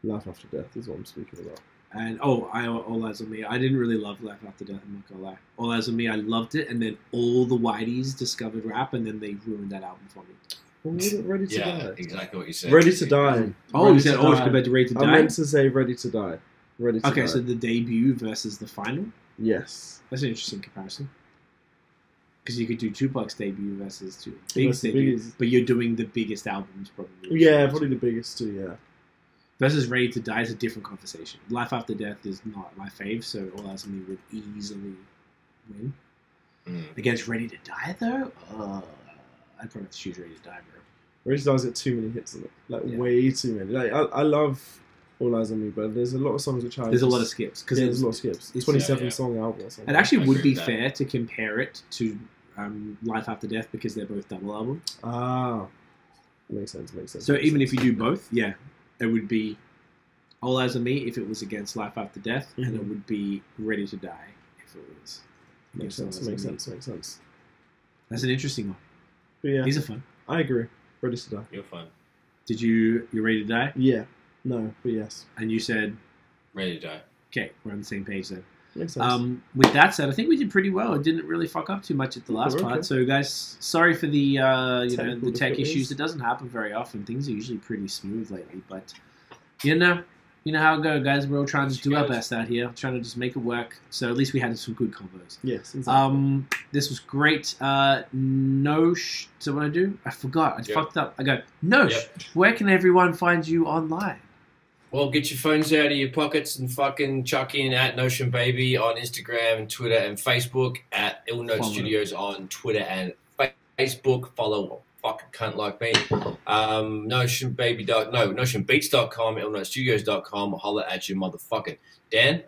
Life After Death is what I'm speaking about. And All Eyes on Me. I didn't really love Life After Death, I'm not gonna lie. All Eyes on Me, I loved it, and then all the whiteys discovered rap, and then they ruined that album for me. Well, was it Ready to Die? Yeah, exactly what you said. Ready to Die. Oh, you said it's compared to Ready to Die? I meant to say Ready to Die. Ready to Die. Okay, so the debut versus the final? Yes. That's an interesting comparison. Because you could do Tupac's debut versus Big's debut, but you're doing the biggest albums probably. Yeah, probably the biggest too, yeah. Versus Ready to Die is a different conversation. Life After Death is not my fave, so All Eyes on Me would easily win. Against Ready to Die, though? I'd probably have to choose Ready to Die, bro. Ready to Die's got too many hits on it. Like, way too many. Like, I love All Eyes on Me, but there's a lot of songs which there's a lot of skips. Because there's a lot of skips. It's 27-song album or something. It actually would be fair to compare it to Life After Death because they're both double albums. Ah. Makes sense. So even if you do both, it would be All Eyes on Me if it was against Life After Death, and it would be Ready to Die if it was. Makes sense. That's an interesting one. But yeah, these are fun. I agree. Ready to Die. You're fun. You're Ready to Die? Yeah. No, but yes. And you said? Ready to Die. Okay, we're on the same page then. Makes sense. With that said, I think we did pretty well. It didn't really fuck up too much at the last part. So, guys, sorry for the the tech issues. It doesn't happen very often. Things are usually pretty smooth lately, but you know how it goes, guys. We're all trying to do our best out here, trying to just make it work. So at least we had some good combos. Yes, exactly. This was great. So what I do? I forgot. I fucked up. I go, where can everyone find you online? Well, get your phones out of your pockets and fucking chuck in at Notion Baby on Instagram and Twitter and Facebook, at Ill Note Studios on Twitter and Facebook. Follow fucking cunt like me. Notionbeats.com, illnightstudios.com. Holla at you, motherfucking Dan.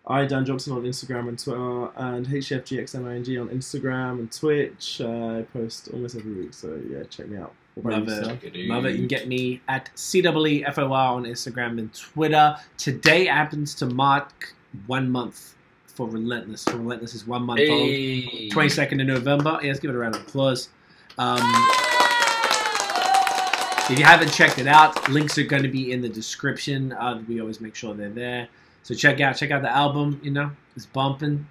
Dan Johnson on Instagram and Twitter, and HFGXMING on Instagram and Twitch. I post almost every week, so yeah, check me out. Love it. Love it. You can get me at CWFOR on Instagram and Twitter. Today happens to mark 1 month for Relentless. For Relentless is 1 month old. 22nd of November. Yeah, let's give it a round of applause. If you haven't checked it out, links are going to be in the description. We always make sure they're there. So check out the album. You know, it's bumping.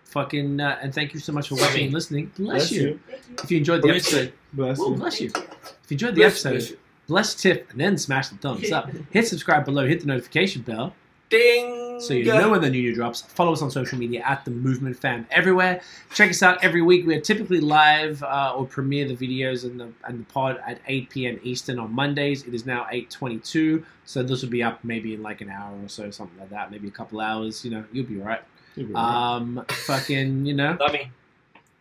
Fucking and thank you so much for watching and listening. Bless you. If you enjoyed the episode, bless you. If you enjoyed the episode, bless tip and then smash the thumbs up. Hit subscribe below. Hit the notification bell. Ding! So you know when the new drops. Follow us on social media at The Movement Fam everywhere. Check us out every week. We are typically live or premiere the videos and the pod at 8 p.m. Eastern on Mondays. It is now 8:22, so this will be up maybe in like an hour or so, something like that. Maybe a couple hours. You know, you'll be alright. Fucking, you know. Thummy.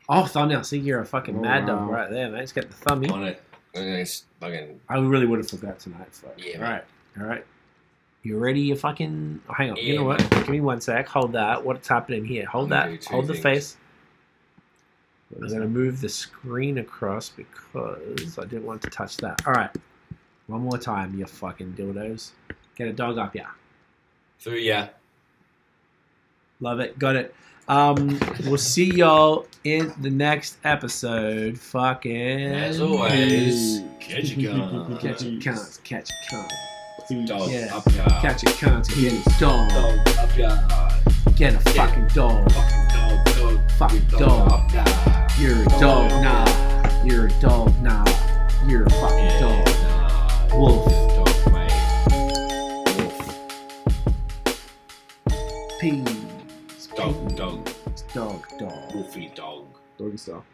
Oh, thumbnail. See, you're a fucking mad dog right there, mate. Let's get the thummy. On it. It's fucking... I really would have forgot tonight. So. Yeah. All right. You ready? You fucking... Oh, hang on. Yeah, you know what? Give me 1 sec. Hold that. What's happening here? Hold that. Hold the face. I'm going to move the screen across because I didn't want to touch that. All right. One more time, you fucking dildos. Get a dog up, yeah. Through, yeah. Love it. Got it. We'll see y'all in the next episode. Fucking... As always, catch a gun. Catch a cunt. Catch a cunt. Dog yeah. up yard. Catch a cunt. Get a dog. Dog up yard. Get a fucking dog. Fucking dog. Fucking Dog dog. up yard. You're a dog now. You're a dog now. You're a fucking dog. Nah. Wolf. Dog, mate. Wolf. Peace. Dog. It's dog. Wolfy dog. Doggy style.